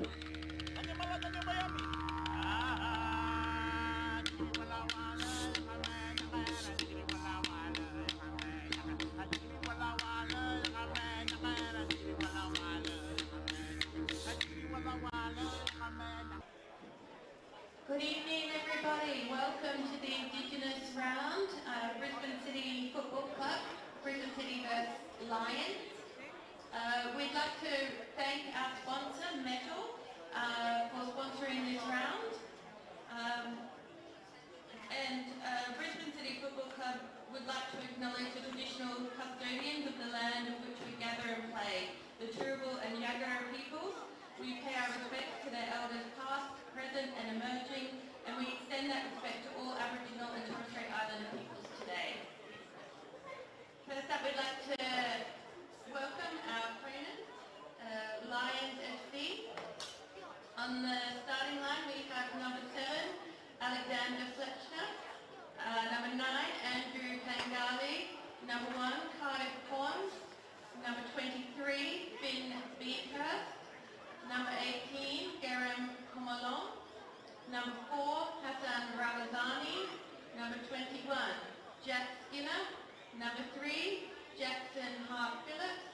Good evening, everybody. Welcome to the Indigenous round, Brisbane City Football Club, Brisbane City vs Lions. We'd like to thank our sponsor, Metal, for sponsoring this round. Brisbane City Football Club would like to acknowledge the traditional custodians of the land of which we gather and play, the Turrbal and Yagara peoples. We pay our respects to their elders past, present and emerging, and we extend that respect to all Aboriginal and Torres Strait Islander peoples today. First up, we'd like to welcome our opponents, Lions FC. On the starting line, we have number 7, Alexander Fletcher, number 9, Andrew Pangali, number 1, Cardiff Pawns, number 23, Finn Beathurst, number 18, Garam Komalong, number 4, Hassan Ravazani, number 21, Jack Skinner, number 3, Jackson Hart Phillips,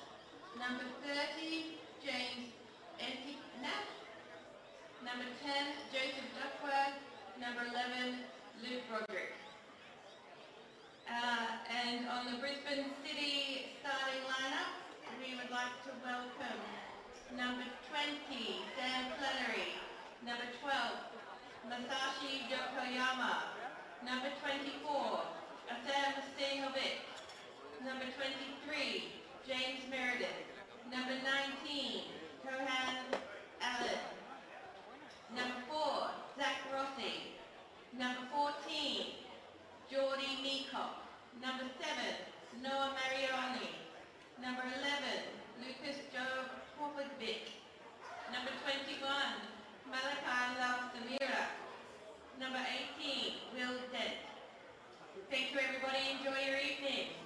number 30, James Entiknap, number 10, Joseph Duckworth, number 11, Luke Roderick. And on the Brisbane City starting lineup, we would like to welcome number 20, Sam Flannery, number 12, Masashi Yokoyama, number 24, Assam Stehovic, number 23, James Meredith, number 19, Kohan Allen, number 4, Zach Rossi, number 14, Geordie Meacock, number 7, Noah Mariani, number 11, Lucas Joe Popovic, number 21, Malachi Love Samira, number 18, Will Dent. Thank you everybody, enjoy your evening.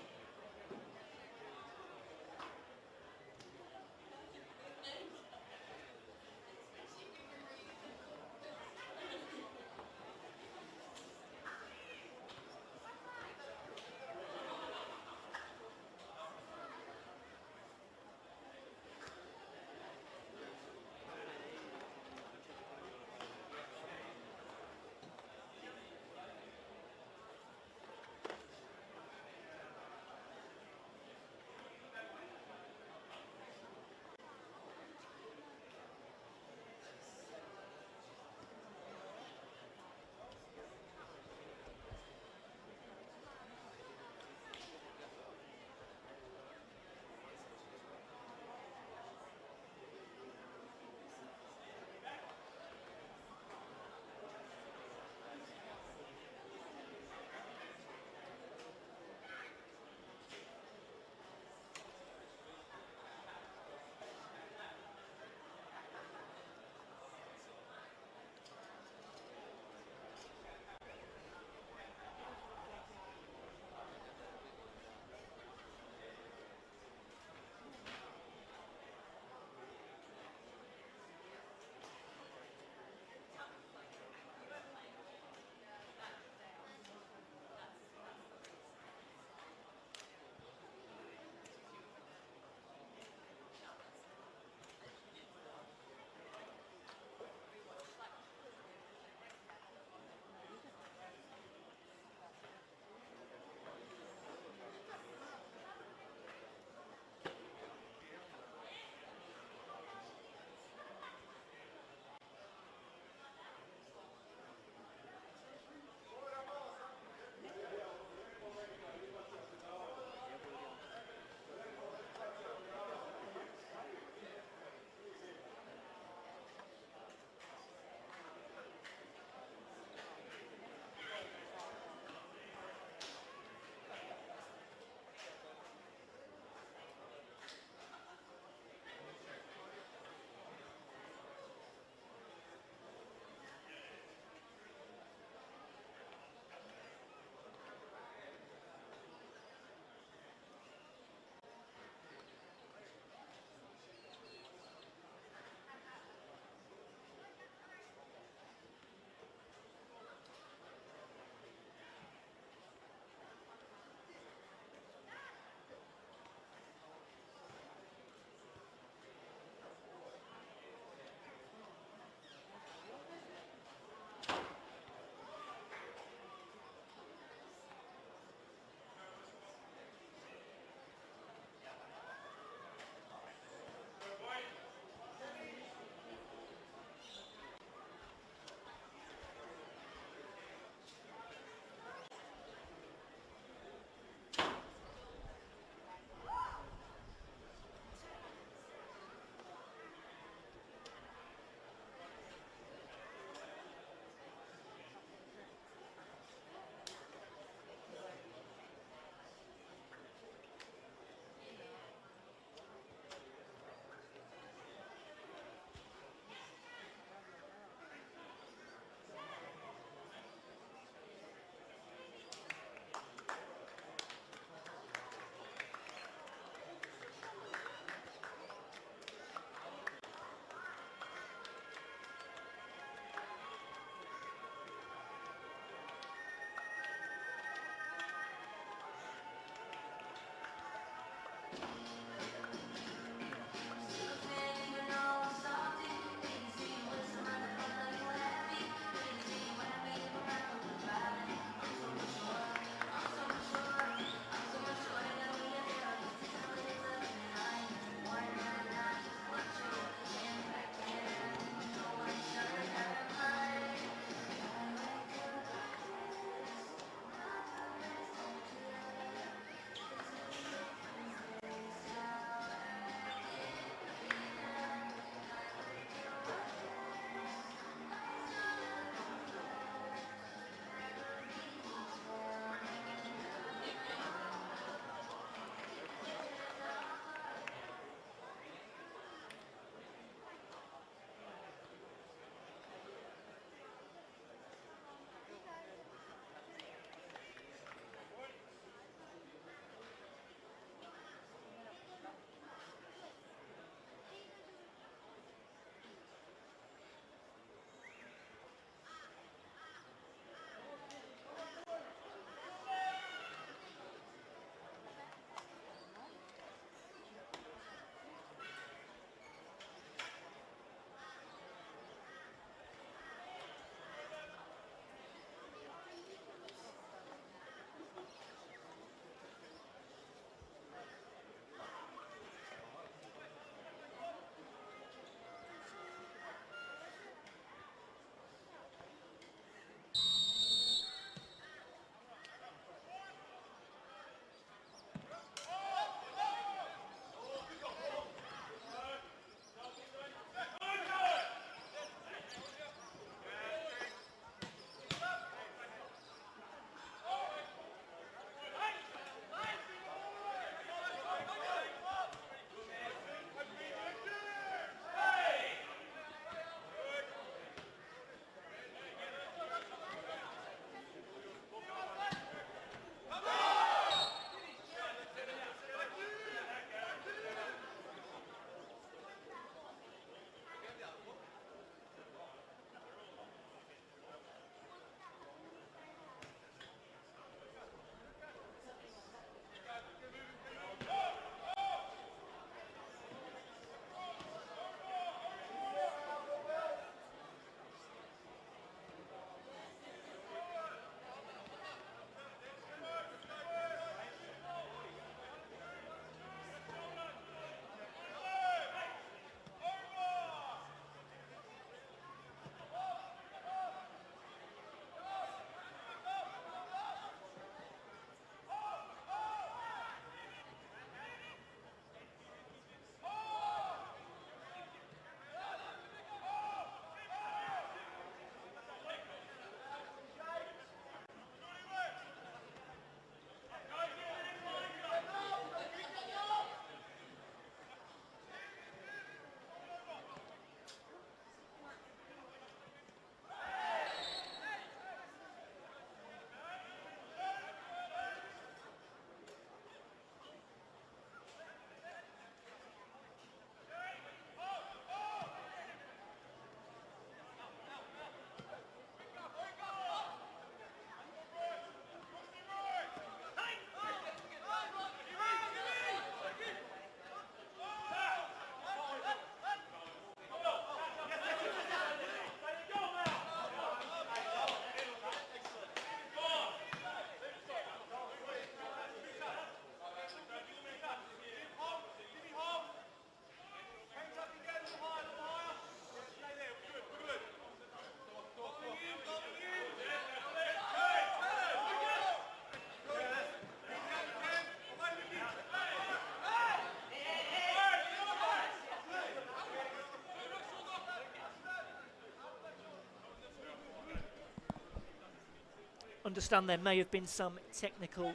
understand there may have been some technical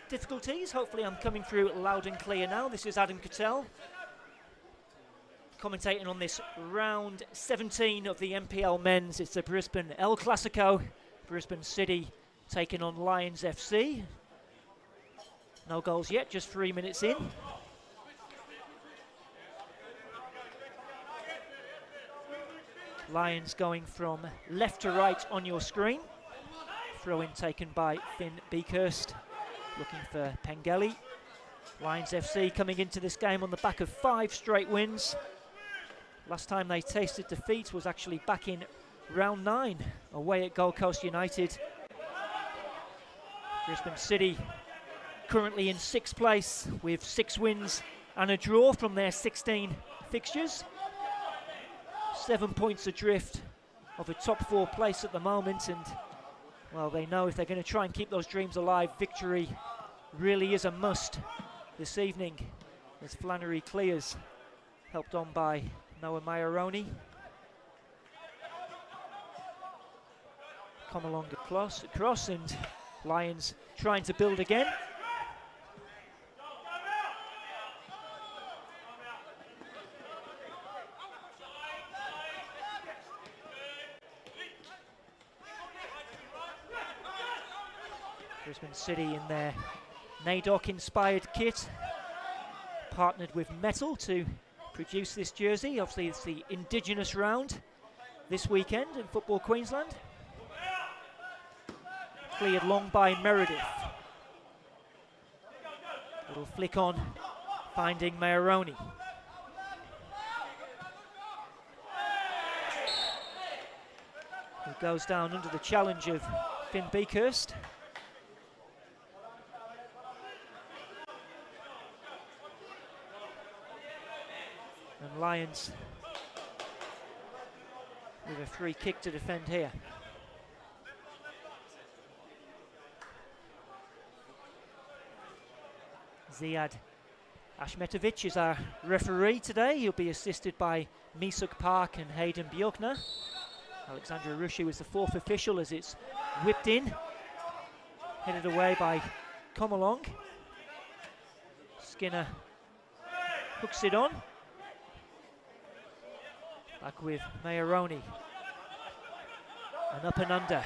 difficulties. Hopefully I'm coming through loud and clear now. This is Adam Cattell, commentating on this round 17 of the NPL men's. It's the Brisbane El Clasico. Brisbane City taking on Lions FC. No goals yet, just 3 minutes in. Lions going from left to right on your screen. Throw-in taken by Finn Beakhurst, looking for Pengelly. Lions FC coming into this game on the back of 5 straight wins. Last time they tasted defeat was actually back in round 9, away at Gold Coast United. Brisbane City currently in 6th place with 6 wins and a draw from their 16 fixtures. 7 points adrift of a top 4 place at the moment, and well, they know if they're going to try and keep those dreams alive, victory really is a must this evening as Flannery clears, helped on by Noah Maioroni. Come along across, and Lions trying to build again. Brisbane City in their NAIDOC-inspired kit, partnered with Metal to produce this jersey. Obviously, it's the Indigenous round this weekend in Football Queensland. Cleared long by Meredith. Little flick on, finding Maioroni. Who goes down under the challenge of Finn Beakhurst. And Lions with a free kick to defend here. Ziad Ashmetovic is our referee today. He'll be assisted by Misuk Park and Hayden Bjorkner. Alexandra Rushu is the 4th official as it's whipped in. Headed away by Comalong. Skinner hooks it on. Back with Maioroni. And up and under.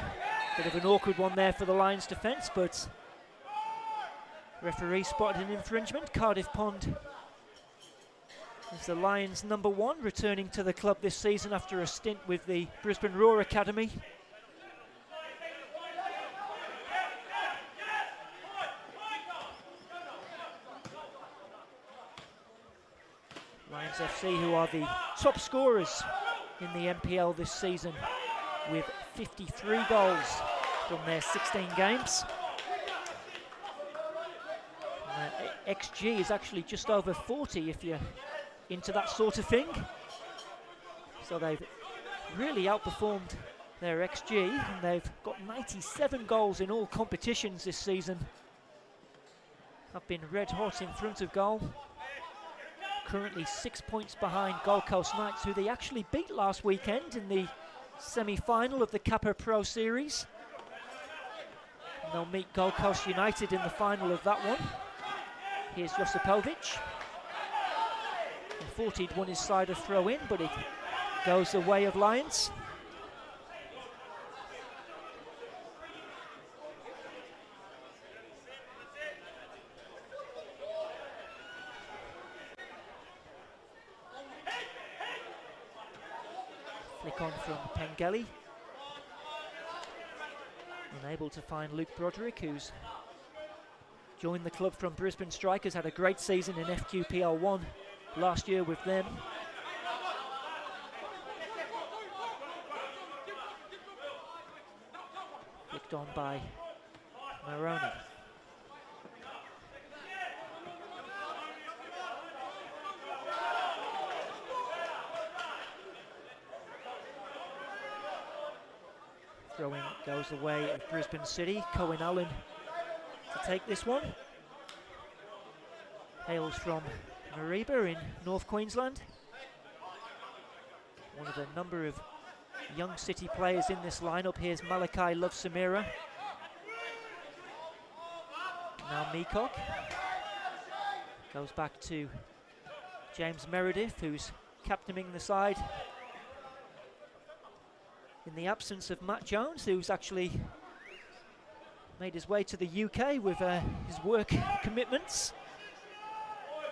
Bit of an awkward one there for the Lions defence, but referee spotted an infringement. Cardiff Pond is the Lions' number 1, returning to the club this season after a stint with the Brisbane Roar Academy. Lions FC, who are the top scorers in the NPL this season, with 53 goals from their 16 games. XG is actually just over 40 if you're into that sort of thing. So they've really outperformed their XG, and they've got 97 goals in all competitions this season. Have been red hot in front of goal. Currently 6 points behind Gold Coast Knights, who they actually beat last weekend in the semi-final of the Kappa Pro Series. And they'll meet Gold Coast United in the final of that one. Here's Josipovic. Fortied won his side a throw-in, but it goes the way of Lions. Flick on from Pengelly. Unable to find Luke Broderick, who's joined the club from Brisbane Strikers, had a great season in FQPL 1 last year with them. Flicked on by Maioroni. Throw-in goes the way of Brisbane City. Cohen Allen to take this one. Hails from Mariba in North Queensland. One of a number of young City players in this lineup. Here's Malachi Love Samira, Now Meacock goes back to James Meredith, who's captaining the side in the absence of Matt Jones, who's actually made his way to the UK with his work commitments.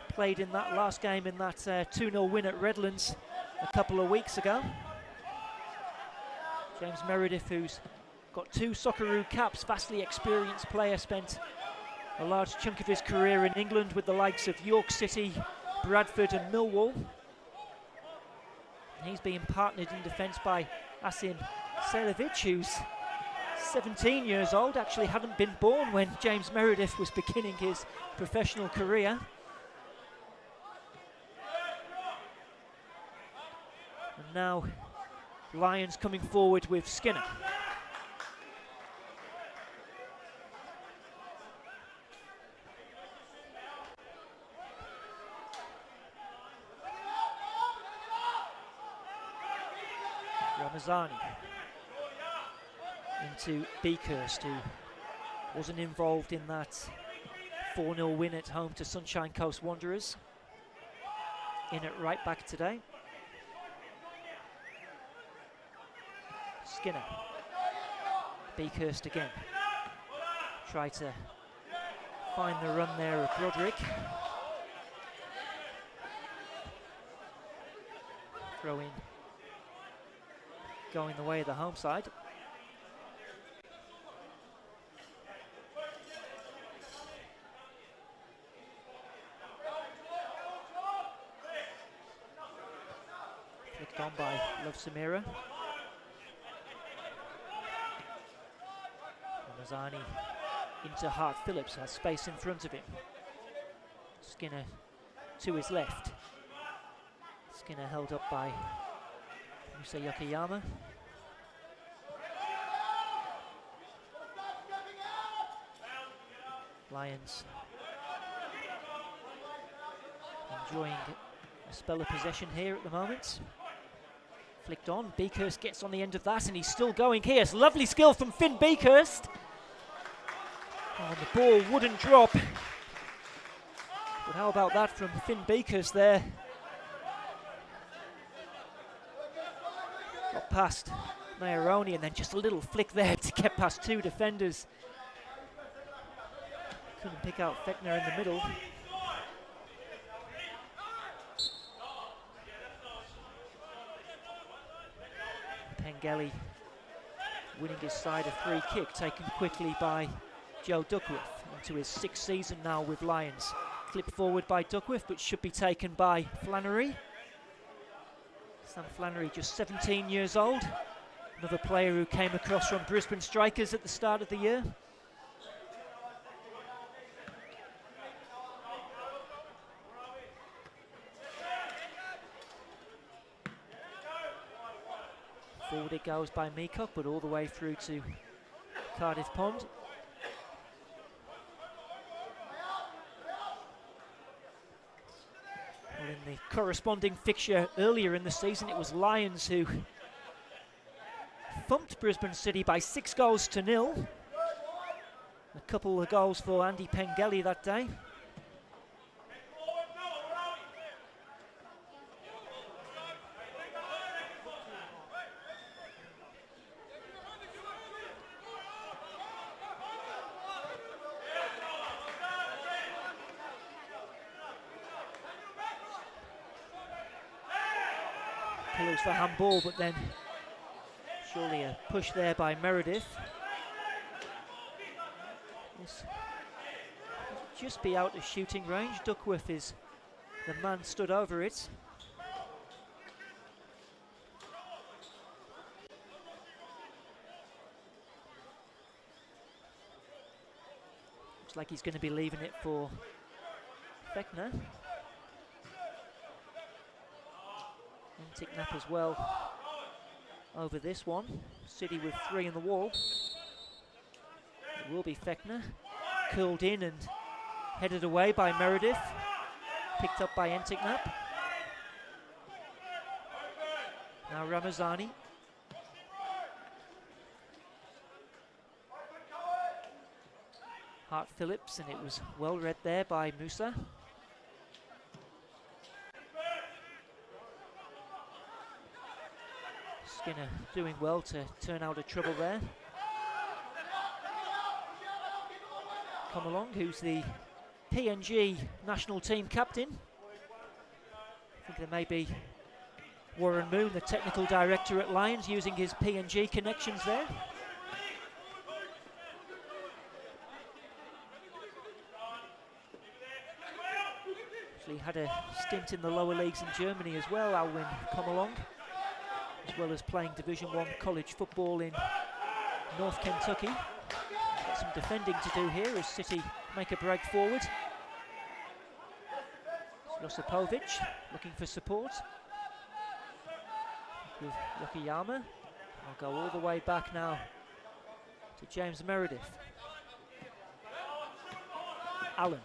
Played in that last game in that 2-0 win at Redlands a couple of weeks ago. James Meredith, who's got 2 Socceroo caps, vastly experienced player, spent a large chunk of his career in England with the likes of York City, Bradford and Millwall. And he's being partnered in defence by Asim Serovic, who's 17 years old, actually hadn't been born when James Meredith was beginning his professional career. And now Lions coming forward with Skinner. Ramazani into Beakhurst, who wasn't involved in that 4-0 win at home to Sunshine Coast Wanderers. In at right back today. Skinner. Beakhurst again. Try to find the run there of Broderick. Throw in going the way of the home side. Flicked on by Love Samira. Ramazani into Hart Phillips, has space in front of him. Skinner to his left. Skinner held up by Musa Yokoyama. Lions enjoying a spell of possession here at the moment. Flicked on, Beakhurst gets on the end of that and he's still going here. It's lovely skill from Finn Beakhurst. Oh, the ball wouldn't drop. But how about that from Finn Beakhurst there? Got past Mayoroni and then just a little flick there to get past 2 defenders. Couldn't pick out Fechner in the middle. Pengelly winning his side a free kick, taken quickly by Joe Duckworth into his 6th season now with Lions. Clipped forward by Duckworth, but should be taken by Flannery. Sam Flannery, just 17 years old. Another player who came across from Brisbane Strikers at the start of the year. Forward it goes by Meacock, but all the way through to Cardiff Pond. Well, in the corresponding fixture earlier in the season, it was Lions who thumped Brisbane City by 6-0. A couple of goals for Andy Pengelly that day. Pillows for handball, but then surely a push there by Meredith. This just be out of shooting range. Duckworth is the man stood over it. Looks like he's going to be leaving it for Fechner. Ticknap as well over this one. City with 3 in the wall. It will be Fechner. Curled in and headed away by Meredith. Picked up by Enticknap. Now Ramazani. Hart Phillips, and it was well read there by Musa. Skinner doing well to turn out of trouble there. Come along, who's the PNG national team captain. I think there may be Warren Moon, the technical director at Lions, using his PNG connections there. Actually had a stint in the lower leagues in Germany as well, Alwyn Comalong, as well as playing Division 1 college football in North Kentucky. Got some defending to do here as City make a break forward. Josipovic looking for support with Yokoyama. I'll go all the way back now to James Meredith. Allen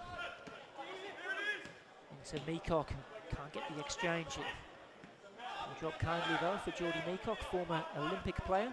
into Meacock, can't get the exchange. Good job kindly though for Geordie Meacock, former Olympic player.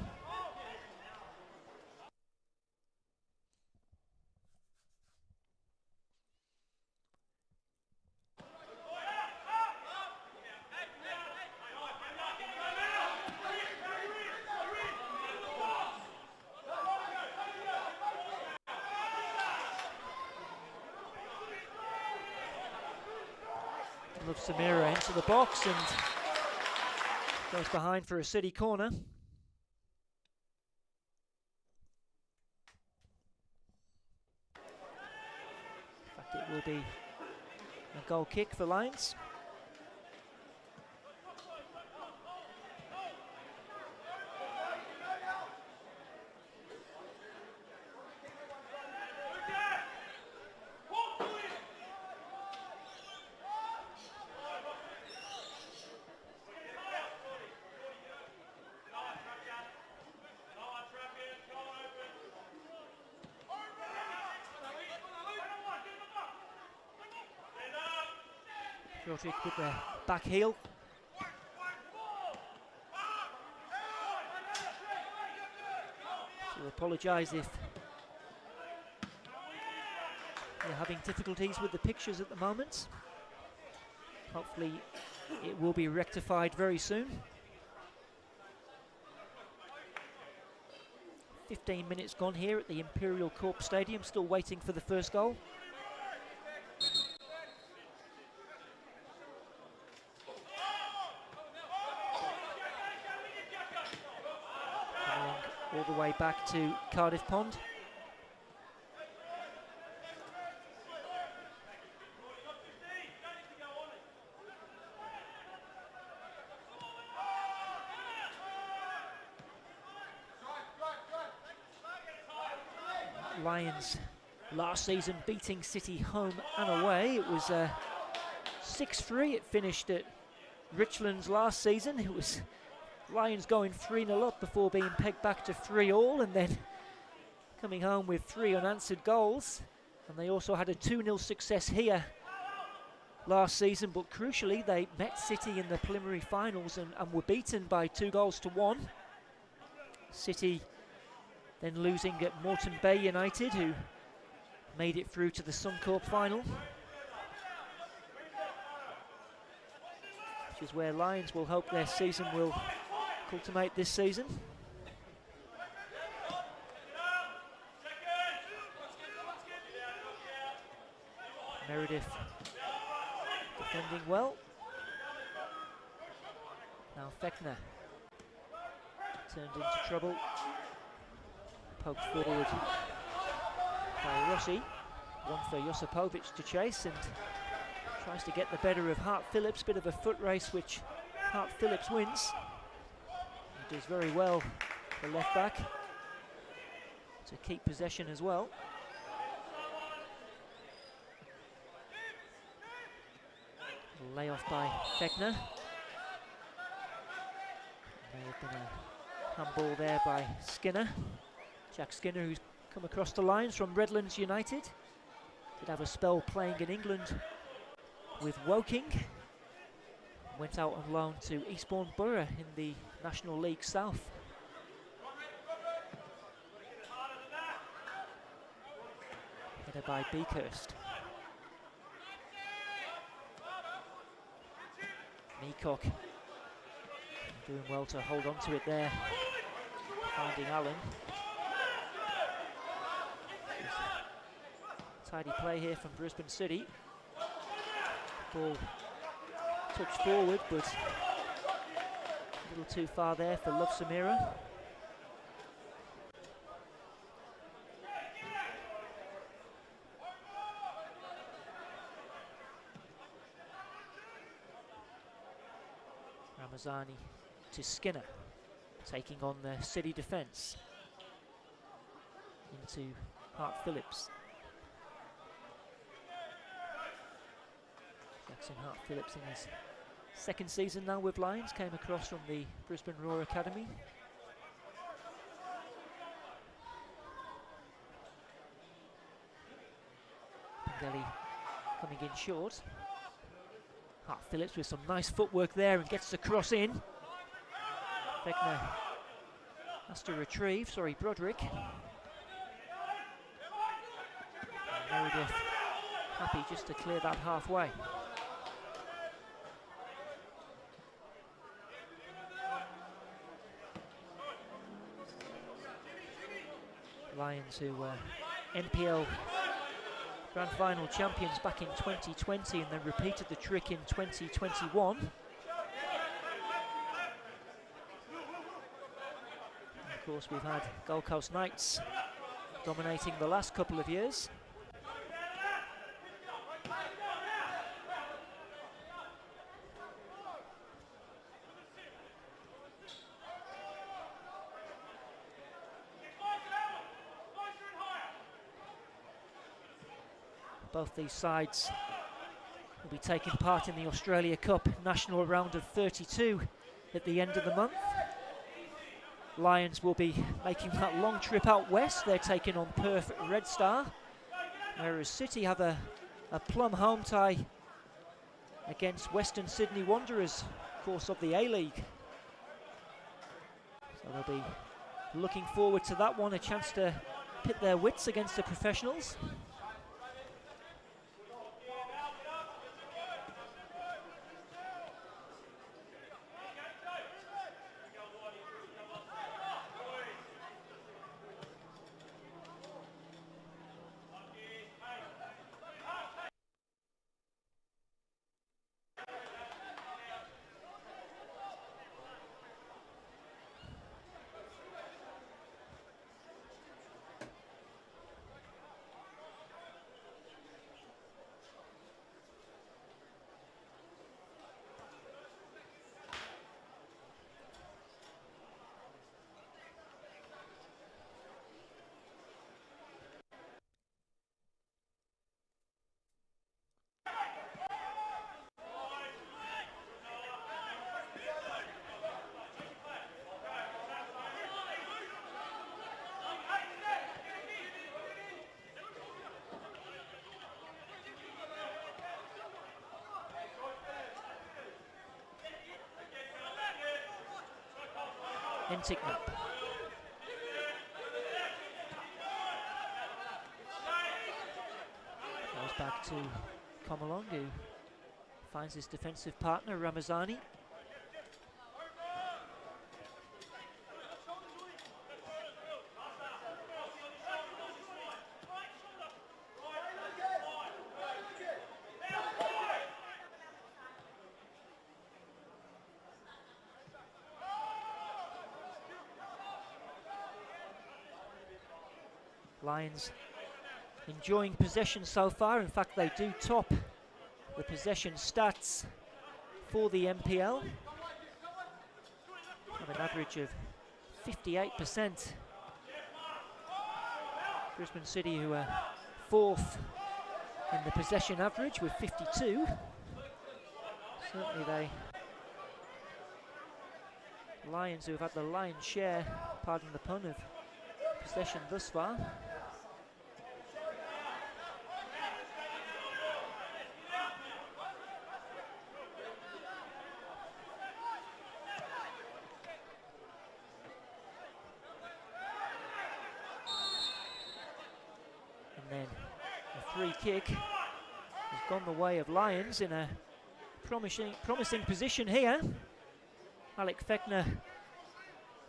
Samira into the box and goes behind for a City corner. In fact, it will be a goal kick for Lions. Roderick with the back heel. So apologise if you're having difficulties with the pictures at the moment. Hopefully it will be rectified very soon. 15 minutes gone here at the Imperial Corp Stadium, still waiting for the first goal. All the way back to Cardiff Pond. Lions last season beating City home and away. It was 6-3 it finished at Richlands last season. It was Lions going 3-0 up before being pegged back to 3-3 and then coming home with 3 unanswered goals. And they also had a 2-0 success here last season, but crucially they met City in the preliminary finals and were beaten by 2-1. City then losing at Moreton Bay United, who made it through to the Suncorp final, which is where Lions will hope their season will ultimate this season. Meredith defending well. Now Fechner turned into trouble. Poked forward by Rossi. One for Josipovic to chase and tries to get the better of Hart Phillips. Bit of a foot race which Hart Phillips wins. He does very well, the left back, to keep possession as well. Layoff by Fechner. May have been a handball there by Skinner. Jack Skinner, who's come across the lines from Redlands United. Did have a spell playing in England with Woking. Went out on loan to Eastbourne Borough in the National League South. Header by Beakhurst. Meacock doing well to hold on to it there. Finding Allen. Tidy play here from Brisbane City. Ball touched forward, but a little too far there for Love Samira. Ramazani to Skinner, taking on the City defence. Into Hart Phillips. Jackson Hart Phillips in his second season now with Lions, came across from the Brisbane Roar Academy. Pengelly coming in short. Hart Phillips with some nice footwork there and gets the cross in. Fechner has to retrieve, sorry, Broderick. Meredith happy just to clear that halfway. Lions, who were NPL Grand Final champions back in 2020 and then repeated the trick in 2021. And of course, we've had Gold Coast Knights dominating the last couple of years. Both these sides will be taking part in the Australia Cup National Round of 32 at the end of the month. Lions will be making that long trip out west. They're taking on Perth Red Star, whereas City have a plum home tie against Western Sydney Wanderers, of course, of the A-League. So they'll be looking forward to that one, a chance to pit their wits against the professionals. Enticknap. Goes back to Comalong, who finds his defensive partner, Ramazani. Lions enjoying possession so far. In fact, they do top the possession stats for the NPL. Have an average of 58%. Brisbane City, who are fourth in the possession average with 52. Certainly they Lions, who have had the lion's share, pardon the pun, of possession thus far. free kick has gone the way of Lions in a promising position here. Alec Fechner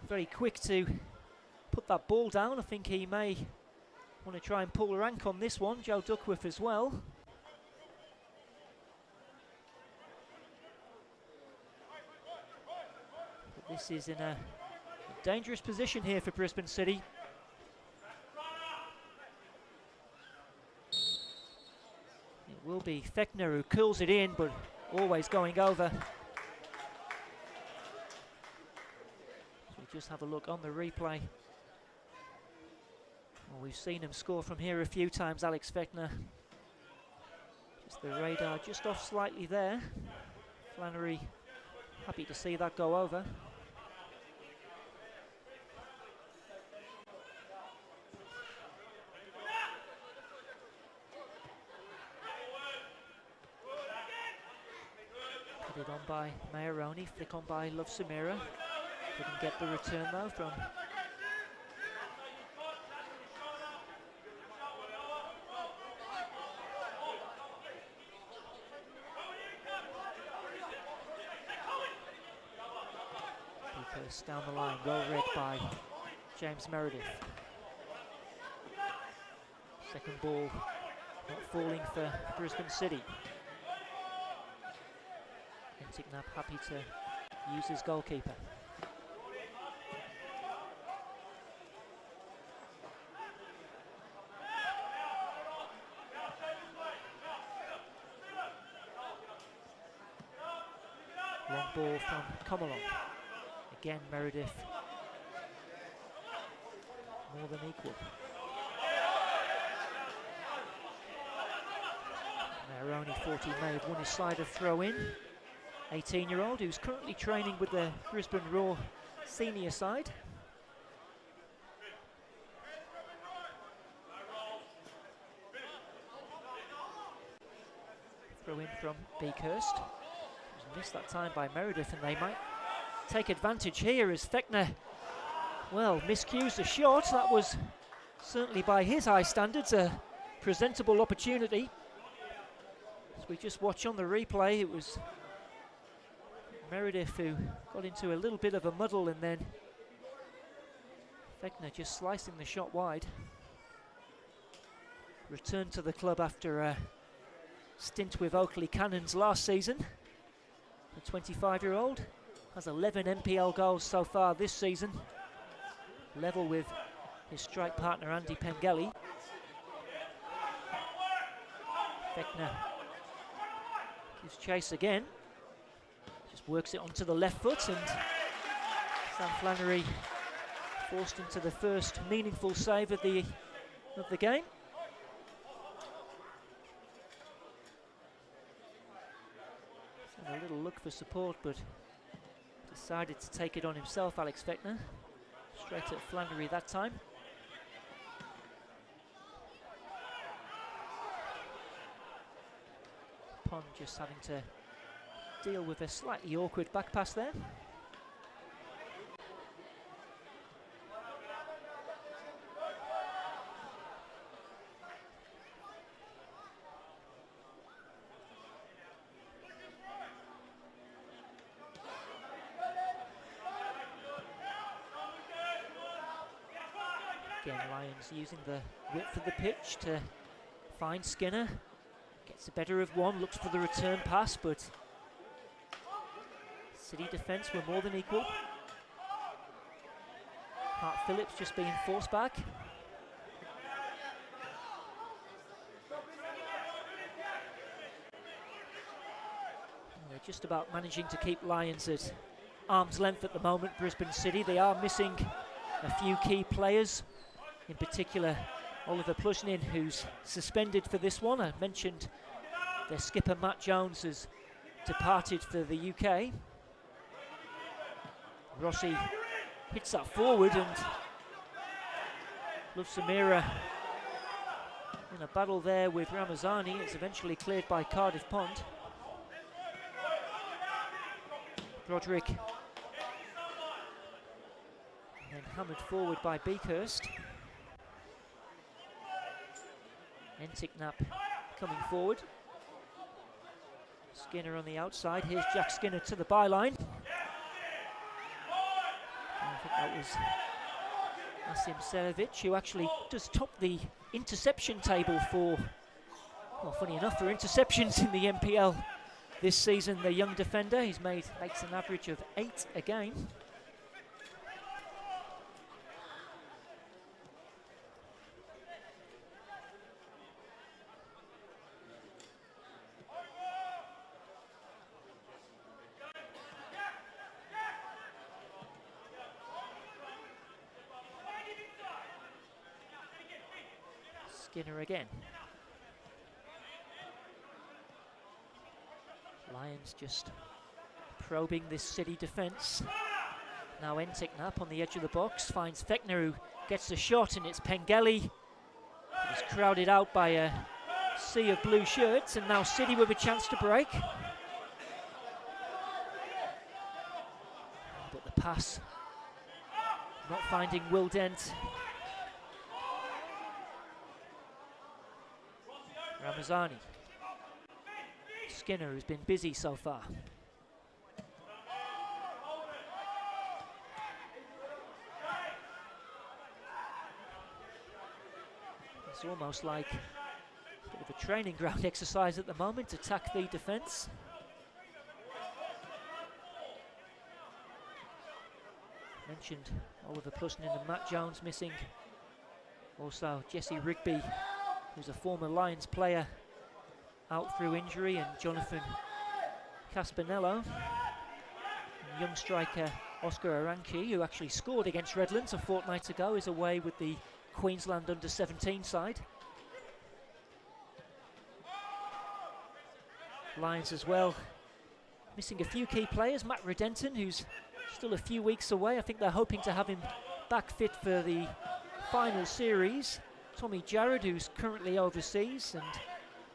very quick to put that ball down. I think he may want to try and pull rank on this one. Joe Duckworth as well. But this is in a dangerous position here for Brisbane City. It will be Fechner who curls it in, but always going over. So we just have a look on the replay. Well, we've seen him score from here a few times, Alex Fechner. Just the radar just off slightly there. Flannery happy to see that go over. Put it on by Mayoroni, flick on by Love Samira. Couldn't get the return though from Beakhurst down the line, well read by James Meredith. Second ball not falling for Brisbane City. Enticknap happy to use his goalkeeper. Long ball from Comalong. Again Meredith more than equal. Mayoroni 40 may have won his side of throw in. 18-year-old who's currently training with the Brisbane Roar senior side. Throw in from Beakhurst. Missed that time by Meredith, and they might take advantage here as Fechner, well, miscues the shot. That was certainly by his high standards a presentable opportunity. As we just watch on the replay, it was Meredith who got into a little bit of a muddle, and then Fechner just slicing the shot wide. Returned to the club after a stint with Oakley Cannons last season. The 25-year-old has 11 NPL goals so far this season, level with his strike partner Andy Pengelly. Fechner gives chase again. Just works it onto the left foot, and Sam Flannery forced into the first meaningful save of the game. A little look for support, but decided to take it on himself, Alex Fechner. Straight at Flannery that time. Pond just having to deal with a slightly awkward back pass there. Again, Lions using the width of the pitch to find Skinner. Gets the better of one, looks for the return pass, but City defence were more than equal. Hart Phillips just being forced back. They're just about managing to keep Lions at arm's length at the moment, Brisbane City. They are missing a few key players. In particular, Oliver Plusnin, who's suspended for this one. I mentioned their skipper Matt Jones has departed for the UK. Rossi hits that forward, and Love Samira in a battle there with Ramazani. It's eventually cleared by Cardiff Pond. Broderick. And then hammered forward by Beakhurst. Enticknap coming forward. Skinner on the outside. Here's Jack Skinner to the byline. I think that was Asim Serovic, who actually does top the interception table for, well, funny enough, for interceptions in the NPL this season. The young defender, makes an average of 8 a game. Skinner again. Lions just probing this City defence. Now Enticknap on the edge of the box finds Fechner, who gets the shot, and it's Pengeli. He's crowded out by a sea of blue shirts, and now City with a chance to break. But the pass not finding Will Dent. Ramazani. Skinner, who's been busy so far. It's almost like a bit of a training ground exercise at the moment. Attack the defence. Mentioned Oliver Plusnin and Matt Jones missing. Also Jesse Rigby, who's a former Lions player, out through injury, and Jonathan Caspanello. And young striker Oscar Aranchi, who actually scored against Redlands a fortnight ago, is away with the Queensland under-17 side. Lions as well missing a few key players. Matt Redenton, who's still a few weeks away. I think they're hoping to have him back fit for the final series. Tommy Jarrod, who's currently overseas, and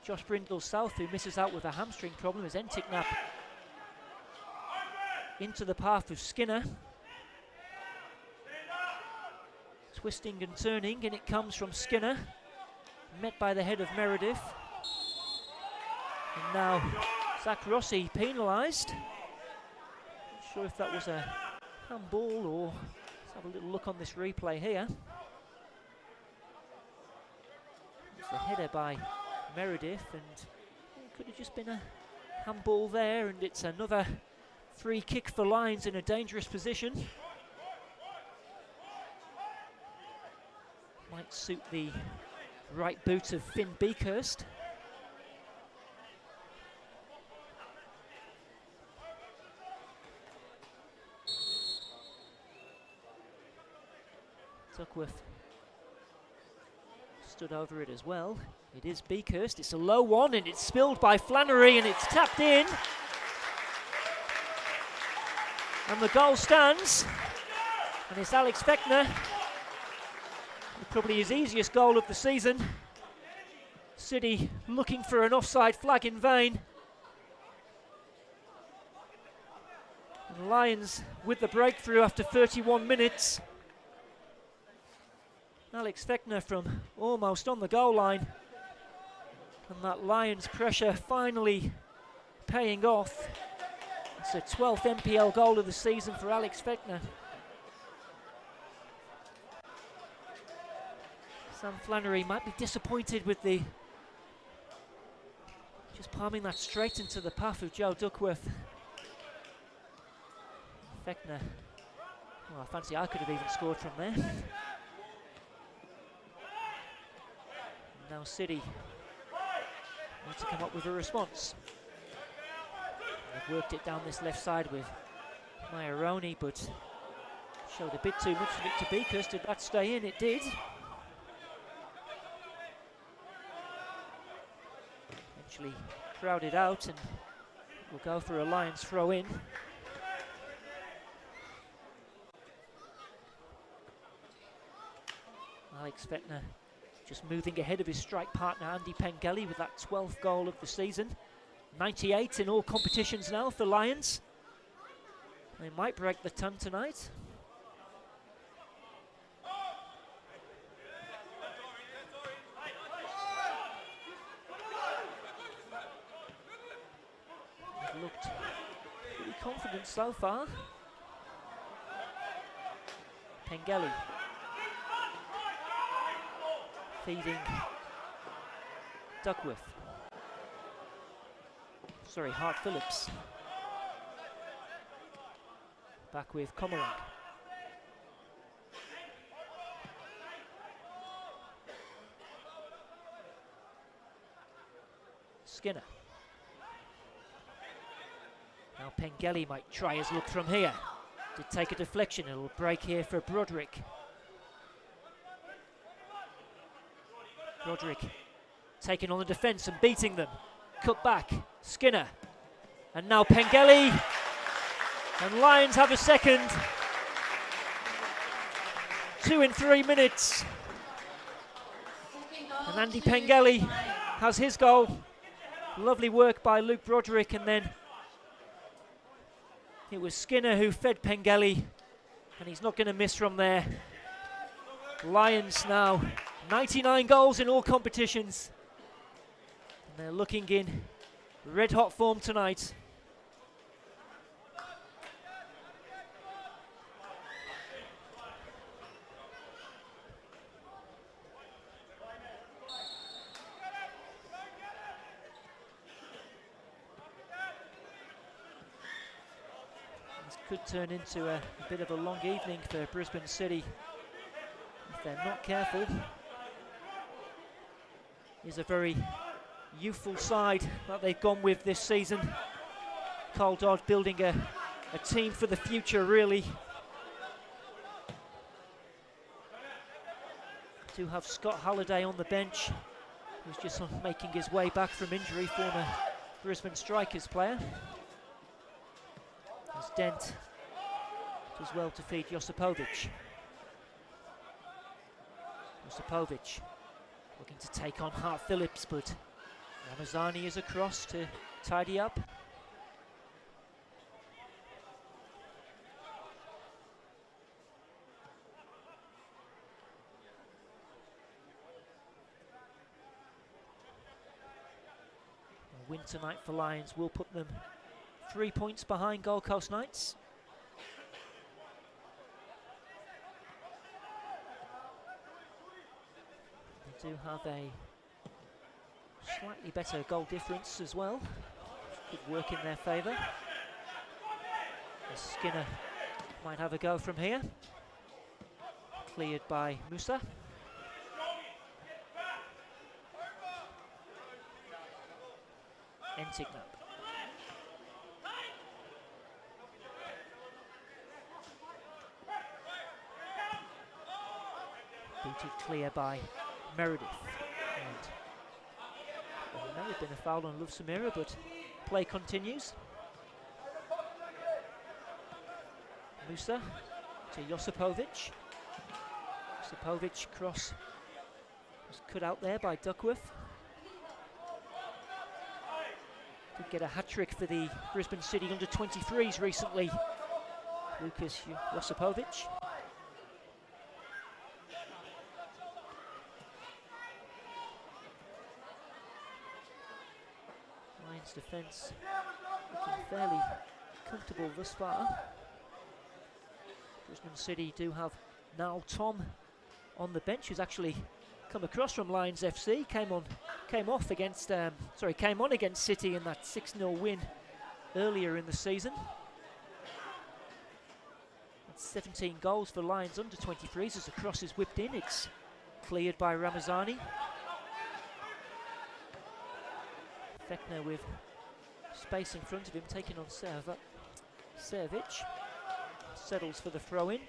Josh Brindle South, who misses out with a hamstring problem, as Enticknap into the path of Skinner. Twisting and turning, and it comes from Skinner, met by the head of Meredith. And now Zach Rossi penalised. Not sure if that was a handball, or let's have a little look on this replay here. It's the header by Meredith, and it could have just been a handball there, and it's another free kick for Lions in a dangerous position. Might suit the right boot of Finn Beakhurst. Duckworth stood over it as well. It is Beakhurst. It's a low one, and it's spilled by Flannery, and it's tapped in. And the goal stands. And it's Alex Fechner. Probably his easiest goal of the season. City looking for an offside flag in vain. And Lions with the breakthrough after 31 minutes. Alex Fechner from almost on the goal line. And that Lions pressure finally paying off. It's a 12th NPL goal of the season for Alex Fechner. Sam Flannery might be disappointed with the just palming that straight into the path of Joe Duckworth. Fechner, well, I fancy I could have even scored from there. Now City need to come up with a response. They've worked it down this left side with Mayoroni, but showed a bit too much of it to Beakhurst. Did that stay in? It did. Eventually crowded out, and we'll go for a Lions throw in. Alex Fechner just moving ahead of his strike partner Andy Pengeli with that 12th goal of the season. 98 in all competitions now for Lions. They might break the ton tonight. confident so far. Pengelly feeding Duckworth. Sorry, Hart Phillips. Back with Comerang. Skinner. Now Pengelly might try his luck from here. Did take a deflection, it'll break here for Broderick. Broderick taking on the defence and beating them. Cut back, Skinner. And now Pengelly. And Lions have a second. 2 in 3 minutes. And Andy Pengelly has his goal. Lovely work by Luke Broderick, and then it was Skinner who fed Pengelly, and he's not going to miss from there. Lions now 99 goals in all competitions, and they're looking in red hot form tonight. Could turn into a bit of a long evening for Brisbane City if they're not careful. It's a very youthful side that they've gone with this season. Carl Dodd building a team for the future, really. Do have Scott Halliday on the bench, who's just making his way back from injury, former Brisbane Strikers player. As Dent does well to feed Josipovic. Josipovic looking to take on Hart Phillips, but Ramazani is across to tidy up. A win tonight for Lions will put them 3 points behind Gold Coast Knights. They do have a slightly better goal difference as well. Could work in their favour. Skinner might have a go from here. Cleared by Musa. Entignap. Booted clear by Meredith. And there may have been a foul on Love Samira, but play continues. Musa to Josipovic. Josipovic cross was cut out there by Duckworth. Did get a hat-trick for the Brisbane City under-23s recently. Lucas Josipovic. Lions defence looking fairly comfortable thus far. Brisbane City do have now Tom on the bench, who's actually come across from Lions FC. Came on against City in that 6-0 win earlier in the season. That's 17 goals for Lions under 23s as the cross is whipped in. It's cleared by Ramazani. Fechner with space in front of him, taking on Servic. Settles for the throw-in.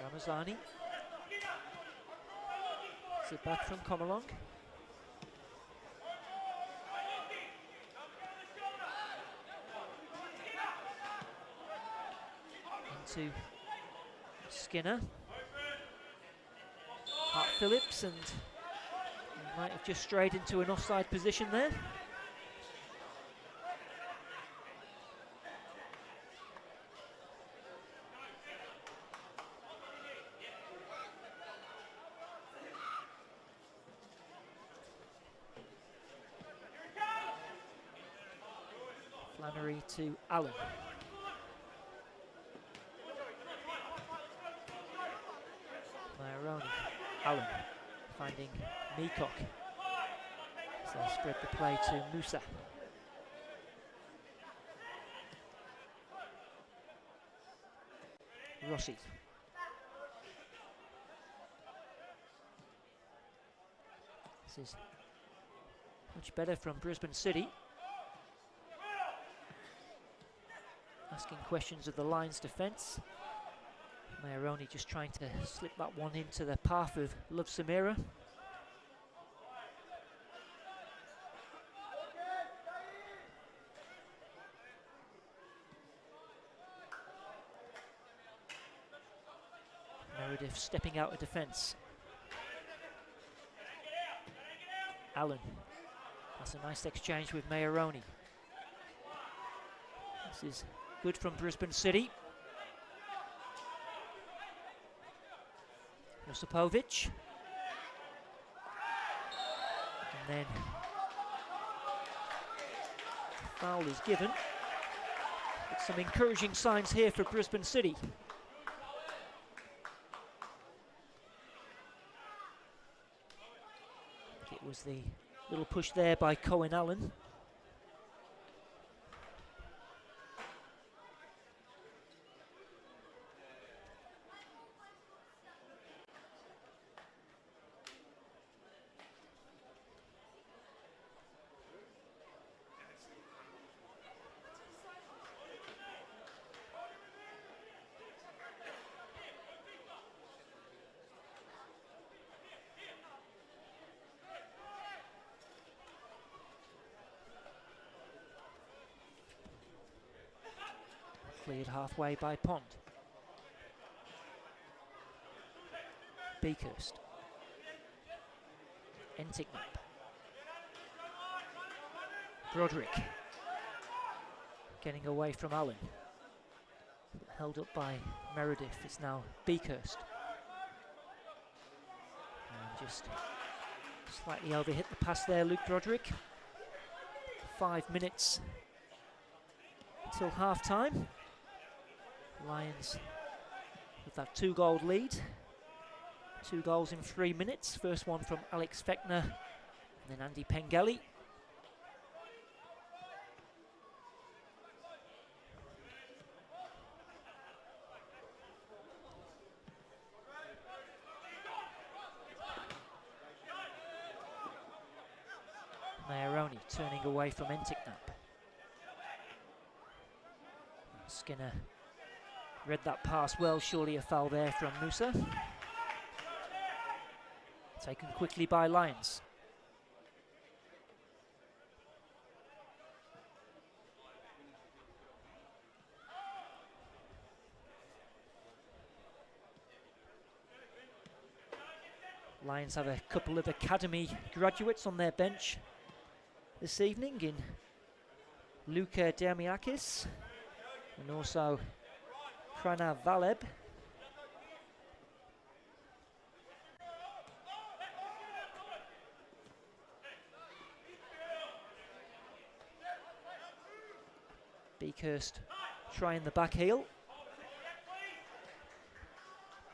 Ramazani. Sit back from Comerang. To Skinner. Hart Phillips, and he might have just strayed into an offside position there. Flannery to Allen. Maironi. Allen finding Meacock. So spread the play to Musa. Rossi. This is much better from Brisbane City. Asking questions of the Lions defence. Maironi just trying to slip that one into the path of Love Samira. Meredith stepping out of defence. Allen. That's a nice exchange with Maironi. This is good from Brisbane City. Josipovic. And then foul is given. But some encouraging signs here for Brisbane City. It was the little push there by Cohen Allen. Cleared halfway by Pond. Beakhurst. Enticknap. Broderick. Getting away from Allen. Held up by Meredith. It's now Beakhurst. And just slightly overhit the pass there, Luke Broderick. 5 minutes until half time. Lions with that 2-goal lead. 2 goals in 3 minutes. First one from Alex Fechner and then Andy Pengelly. Maironi turning away from Enticknap. Skinner read that pass well, surely a foul there from Musa. Taken quickly by Lions. Lions have a couple of academy graduates on their bench this evening in Luka Dermiakis and also Pranav Valeb. Beakhurst trying the back heel.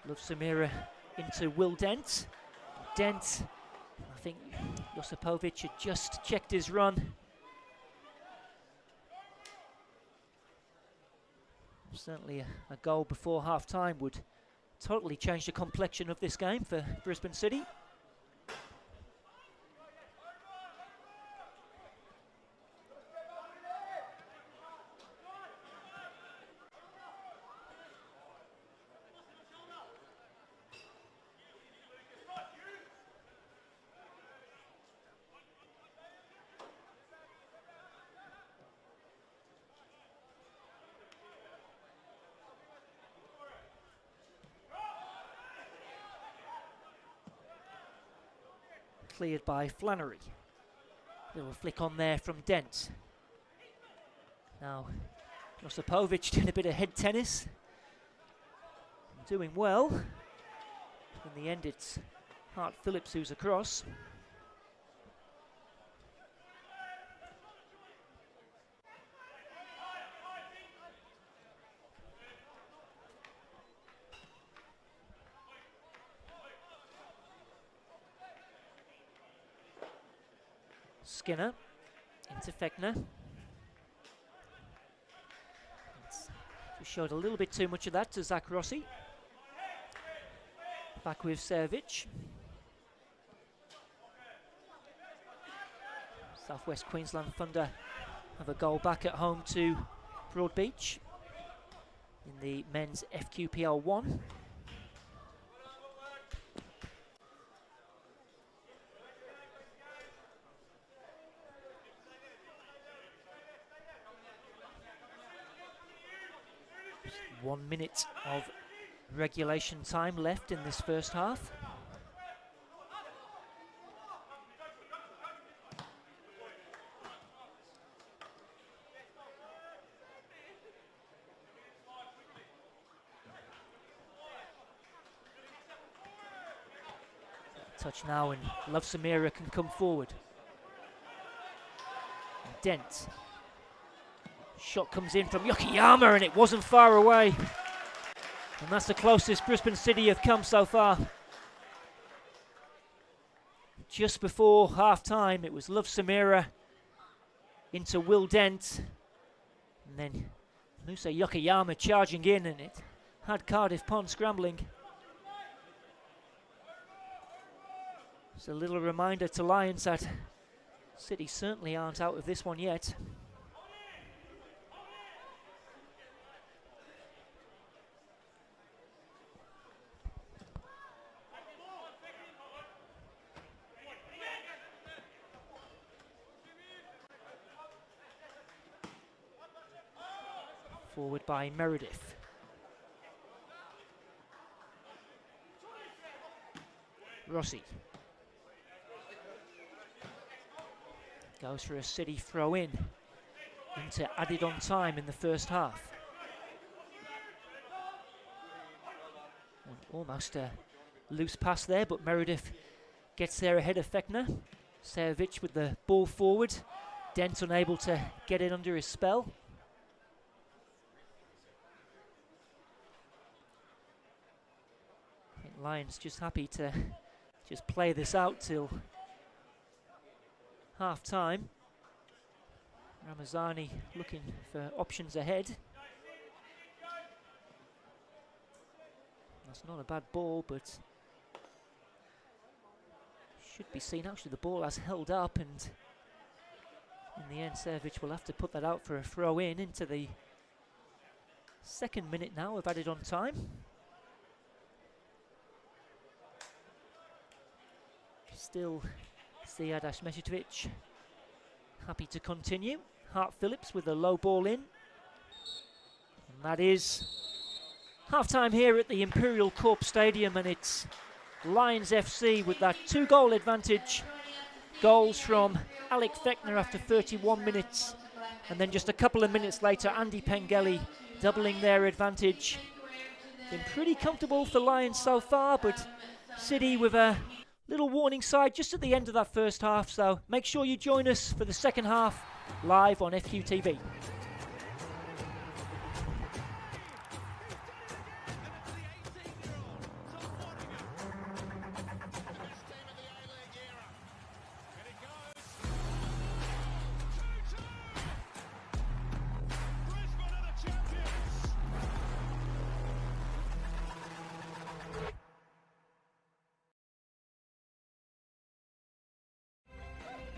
Love Samira into Will Dent. Dent, I think Josipovic had just checked his run. Certainly a goal before half-time would totally change the complexion of this game for Brisbane City. Cleared by Flannery. Little flick on there from Dent. Now Josipovic doing a bit of head tennis. Doing well. In the end it's Hart Phillips who's across. Skinner into Fechner. Just showed a little bit too much of that to Zach Rossi. Back with Servic. Southwest Queensland Thunder have a goal back at home to Broadbeach in the men's FQPL 1. Just 1 minute of regulation time left in this first half. Touch now, and Love Samira can come forward. And Dent. Shot comes in from Yokoyama, and it wasn't far away. And that's the closest Brisbane City have come so far. Just before half-time, it was Love Samira into Will Dent. And then Musa Yokoyama charging in, and it had Cardiff Pond scrambling. It's a little reminder to Lions that City certainly aren't out of this one yet. Forward by Meredith. Rossi. Goes for a City throw in into added on time in the first half. And almost a loose pass there, but Meredith gets there ahead of Fechner. Servic with the ball forward. Dent unable to get it under his spell. I think Lions just happy to just play this out till half time. Ramazani looking for options ahead. That's not a bad ball, but should be seen. Actually, the ball has held up, and in the end, Servic will have to put that out for a throw in into the second minute now of added on time. Still Zijad Ahmetovic happy to continue. Hart Phillips with a low ball in. And that is half-time here at the Imperial Corp Stadium, and it's Lions FC with that 2-goal advantage. Goals from Alec Fechner after 31 minutes, and then just a couple of minutes later, Andy Pengelly doubling their advantage. Been pretty comfortable for Lions so far, but City with a little warning side just at the end of that first half, so make sure you join us for the second half live on FQTV.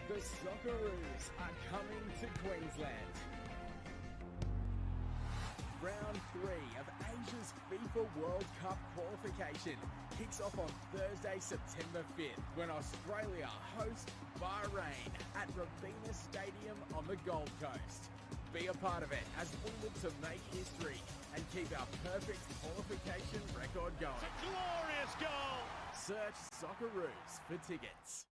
The Socceroos are coming to Queensland. Round 3 of Asia's FIFA World Cup qualification kicks off on Thursday, September 5th, when Australia host Bahrain at Rabina Stadium on the Gold Coast. Be a part of it as we look to make history and keep our perfect qualification record going. It's a glorious goal! Search Socceroos for tickets.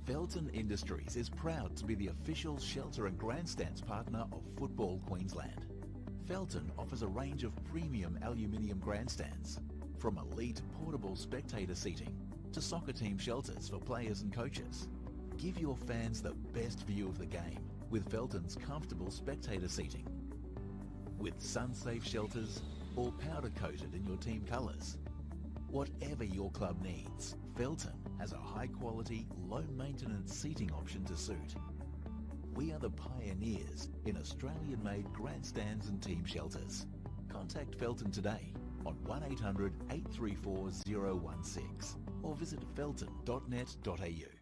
Felton Industries is proud to be the official shelter and grandstands partner of Football Queensland. Felton offers a range of premium aluminium grandstands, from elite portable spectator seating to soccer team shelters for players and coaches. Give your fans the best view of the game with Felton's comfortable spectator seating. With sun-safe shelters or powder-coated in your team colours. Whatever your club needs, Felton has a high-quality, low-maintenance seating option to suit. We are the pioneers in Australian-made grandstands and team shelters. Contact Felton today on 1800 834 016 or visit felton.net.au.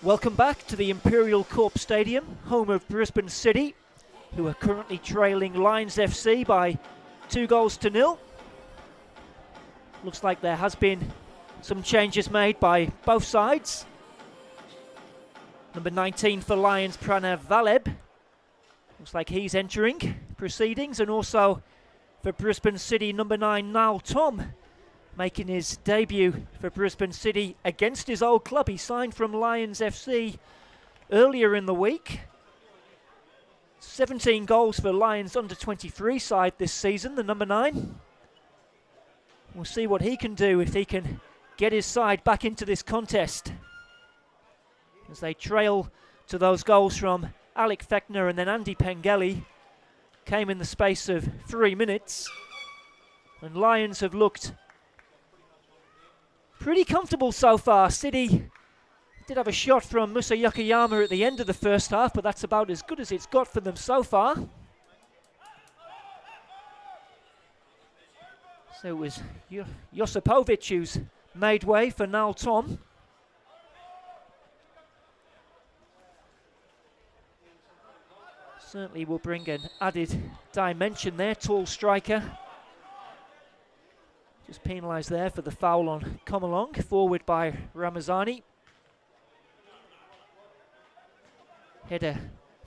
Welcome back to the Imperial Corp Stadium, home of Brisbane City, who are currently trailing Lions FC by 2-0. Looks like there has been some changes made by both sides. Number 19 for Lions, Pranav Valeb. Looks like he's entering proceedings, and also for Brisbane City, number 9, Niall Tom, making his debut for Brisbane City against his old club. He signed from Lions FC earlier in the week. 17 goals for Lions under-23 side this season, the number 9. We'll see what he can do if he can get his side back into this contest, as they trail to those goals from Alec Fechner and then Andy Pengelly. Came in the space of 3 minutes, and Lions have looked pretty comfortable so far. City did have a shot from Musa Yokoyama at the end of the first half, but that's about as good as it's got for them so far. So it was Josipovic who's made way for Niall Tom. Certainly will bring an added dimension there, tall striker. Just penalised there for the foul on Comalong, forward by Ramazani. Header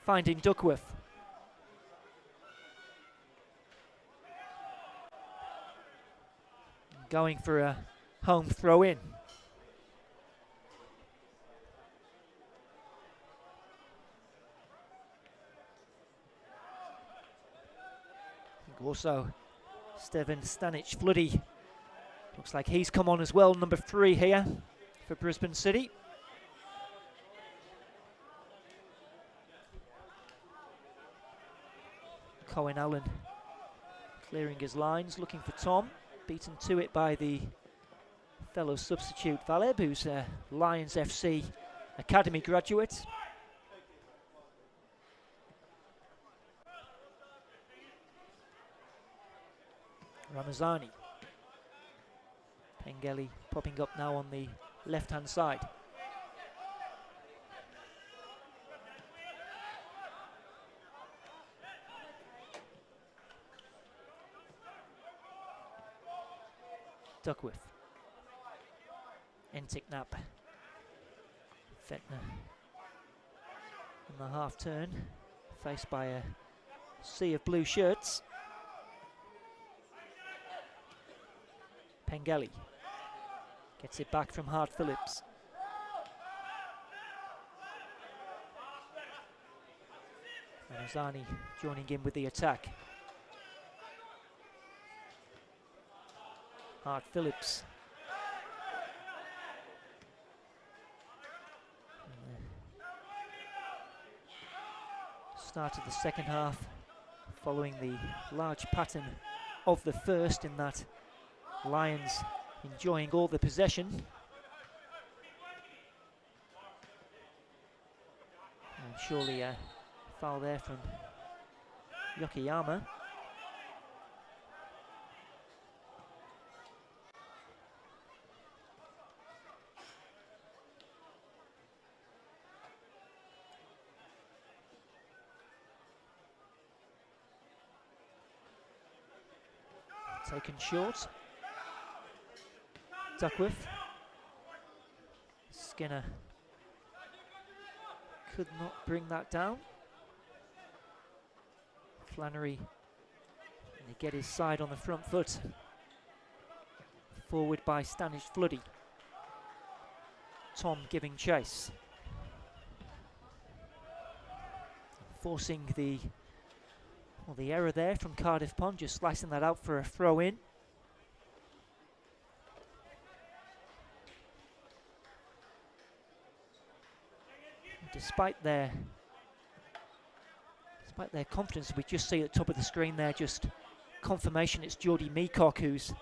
finding Duckworth. Going for a home throw in. Also, Steven Stanic-Floody. Looks like he's come on as well, number 3 here for Brisbane City. Cohen Allen clearing his lines, looking for Tom. Beaten to it by the fellow substitute Valeb, who's a Lions FC Academy graduate. Ramazani. Pengelly popping up now on the left-hand side. Duckworth. Entiknap. Fetner. In the half turn, faced by a sea of blue shirts. Pengelly gets it back from Hart Phillips. Ramazani joining in with the attack. Hart Phillips. Start of the second half, following the large pattern of the first, in that Lions enjoying all the possession. And surely a foul there from Yokoyama. Taken short. Duckworth. Skinner could not bring that down. Flannery, and he get his side on the front foot. Forward by Stanic-Floody. Tom giving chase. Forcing the error there from Cardiff Pond, just slicing that out for a throw in. Despite their confidence, we just see at the top of the screen there, just confirmation it's Geordie Meacock who's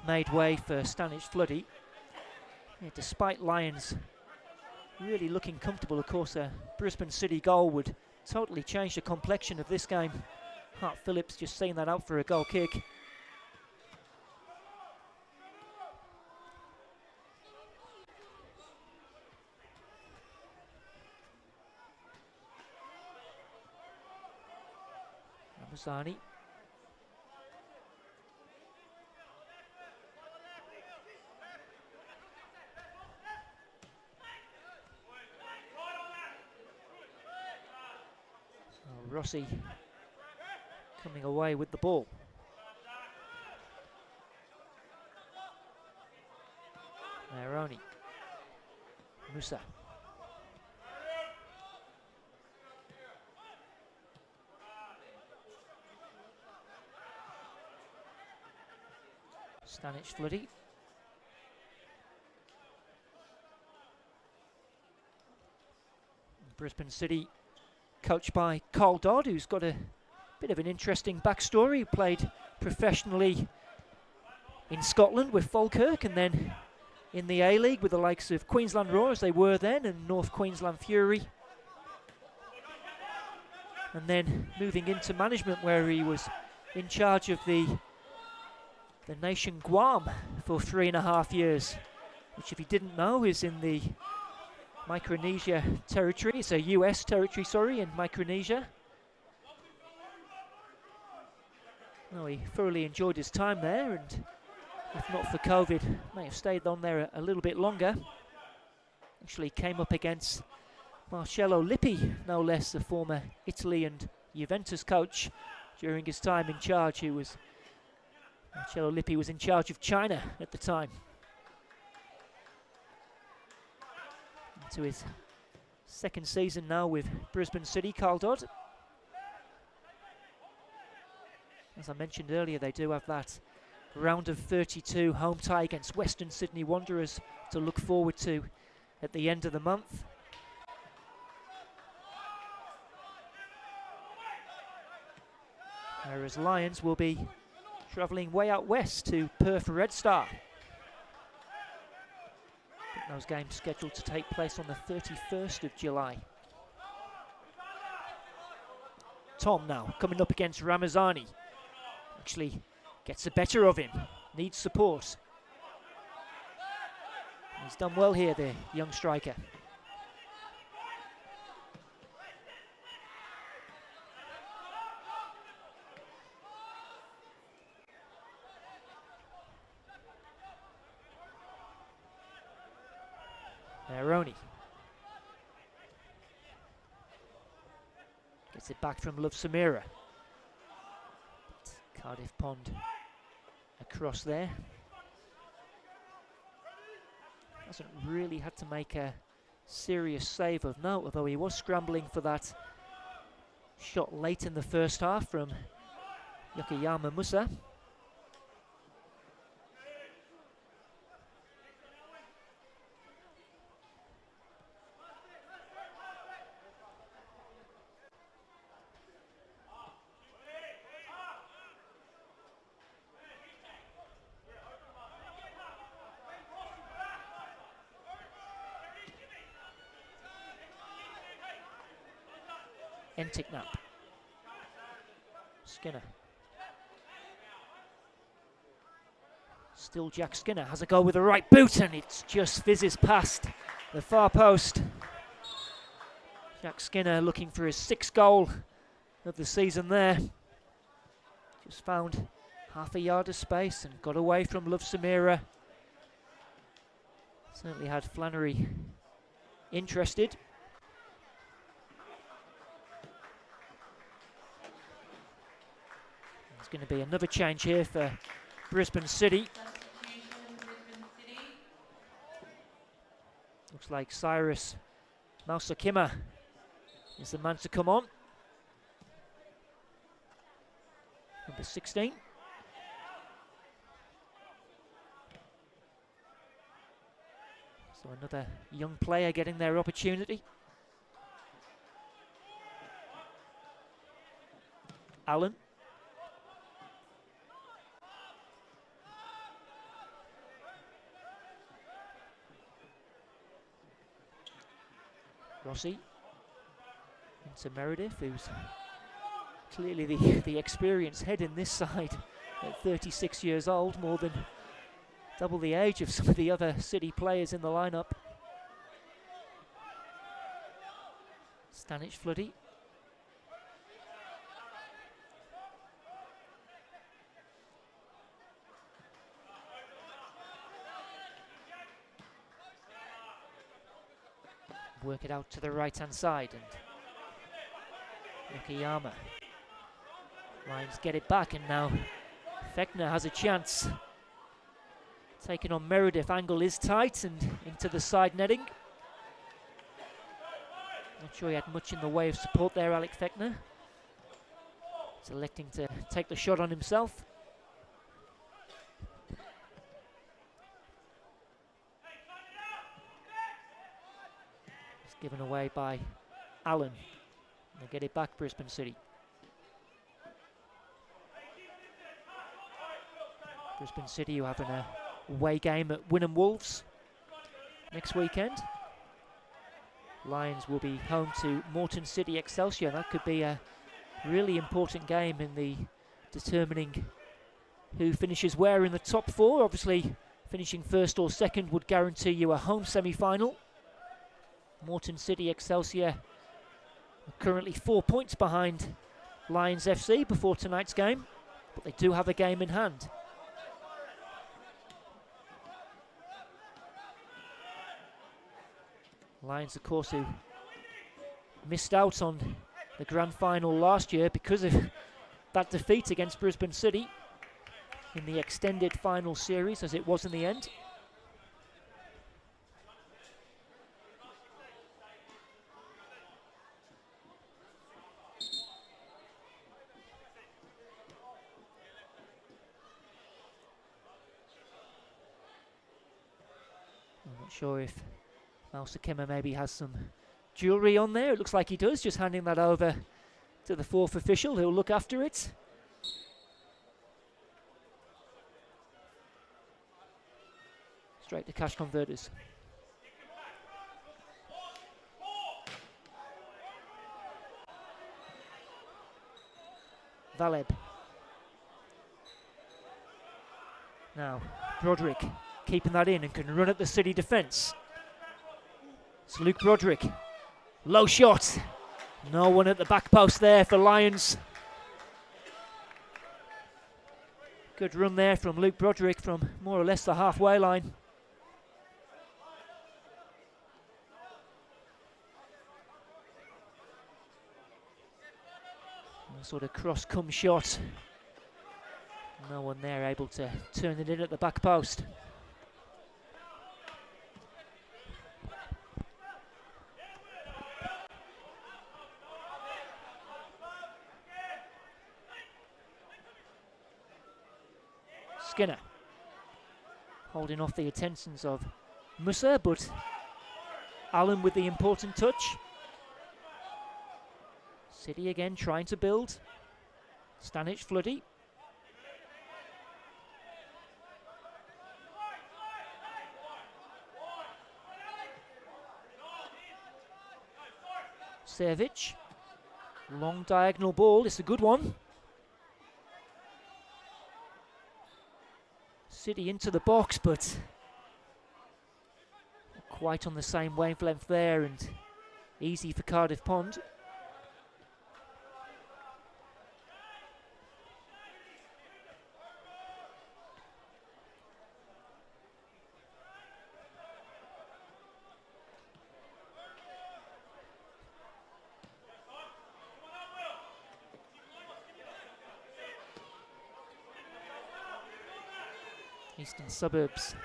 made way for Stanic-Floody. Yeah, despite Lions really looking comfortable, of course a Brisbane City goal would totally change the complexion of this game. Hart Phillips just seeing that out for a goal kick. Ramazani. So Rossi coming away with the ball. Maroney. Musa. Stanic Floody. Brisbane City, coached by Carl Dodd, who's got a bit of an interesting backstory. He played professionally in Scotland with Falkirk, and then in the A-League with the likes of Queensland Roar, as they were then, and North Queensland Fury. And then moving into management, where he was in charge of the nation Guam for 3.5 years, which, if you didn't know, is in the Micronesia territory. It's a US territory, sorry, in Micronesia. Well, he thoroughly enjoyed his time there, and if not for COVID, may have stayed on there a little bit longer. Actually came up against Marcello Lippi, no less, a former Italy and Juventus coach during his time in charge. Marcello Lippi was in charge of China at the time. Into his second season now with Brisbane City, Carl Dodd. As I mentioned earlier, they do have that round of 32 home tie against Western Sydney Wanderers to look forward to at the end of the month. Whereas Lions will be travelling way out west to Perth Red Star. Those games scheduled to take place on the 31st of July. Tom now coming up against Ramazani. Actually gets the better of him, needs support. He's done well here, the young striker. Maroney gets it back from Love Samira. Cardiff Pond across there. Hasn't really had to make a serious save of note, although he was scrambling for that shot late in the first half from Yokoyama Musa. Entiknap. Skinner. Still Jack Skinner has a go with the right boot, and it just fizzes past the far post. Jack Skinner looking for his 6th goal of the season there. Just found half a yard of space and got away from Love Samira. Certainly had Flannery interested. There's going to be another change here for Brisbane City. Looks like Cyrus Mausakima is the man to come on. Number 16. So another young player getting their opportunity. Allen. Rossi into Meredith, who's clearly the experienced head in this side at 36 years old, more than double the age of some of the other City players in the lineup. Stanic Floody. Work it out to the right-hand side, and Yukiyama. Lions get it back, and now Fechner has a chance. Taking on Meredith, angle is tight and into the side netting. Not sure he had much in the way of support there, Alec Fechner. He's electing to take the shot on himself. It's given away by Allen. They get it back, Brisbane City. Brisbane City, who have an away game at Wynnum Wolves next weekend. Lions will be home to Moreton City Excelsior. That could be a really important game in the determining who finishes where in the top four. Obviously, finishing first or second would guarantee you a home semi-final. Moreton City Excelsior are currently 4 points behind Lions FC before tonight's game, but they do have a game in hand. Lions, of course, who missed out on the grand final last year because of that defeat against Brisbane City in the extended final series, as it was in the end. I'm not sure if Mausakema maybe has some jewellery on there. It looks like he does, just handing that over to the fourth official who'll look after it. Straight to cash converters. Valeb. Now, Broderick keeping that in and can run at the City defence. It's Luke Broderick. Low shot. No one at the back post there for Lions. Good run there from Luke Broderick from more or less the halfway line. A sort of cross-come shot. No one there able to turn it in at the back post. Skinner holding off the attentions of Musa, but Allen with the important touch. City again trying to build. Stanic, Floody. Servic. Long diagonal ball, it's a good one. City into the box, but not quite on the same wavelength there, and easy for Cardiff Pond. Eastern Suburbs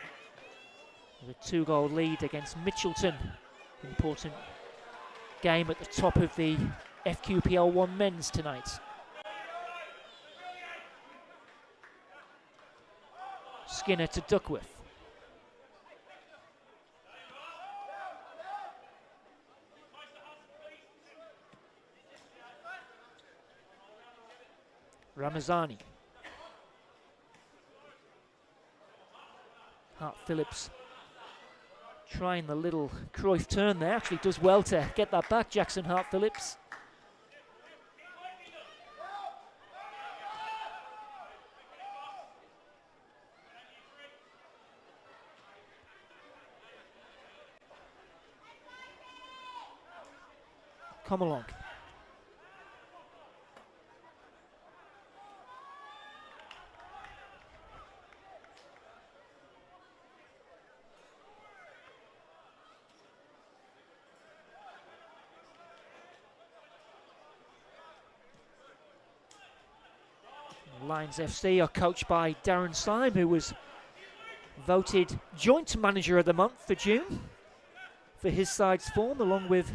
with a 2-goal lead against Mitchelton. Important game at the top of the FQPL 1 men's tonight. Skinner to Duckworth. Ramazani. Hart Phillips trying the little Cruyff turn there. Actually does well to get that back, Jackson Hart Phillips. Come along. Lions FC are coached by Darren Syme, who was voted joint manager of the month for June for his side's form, along with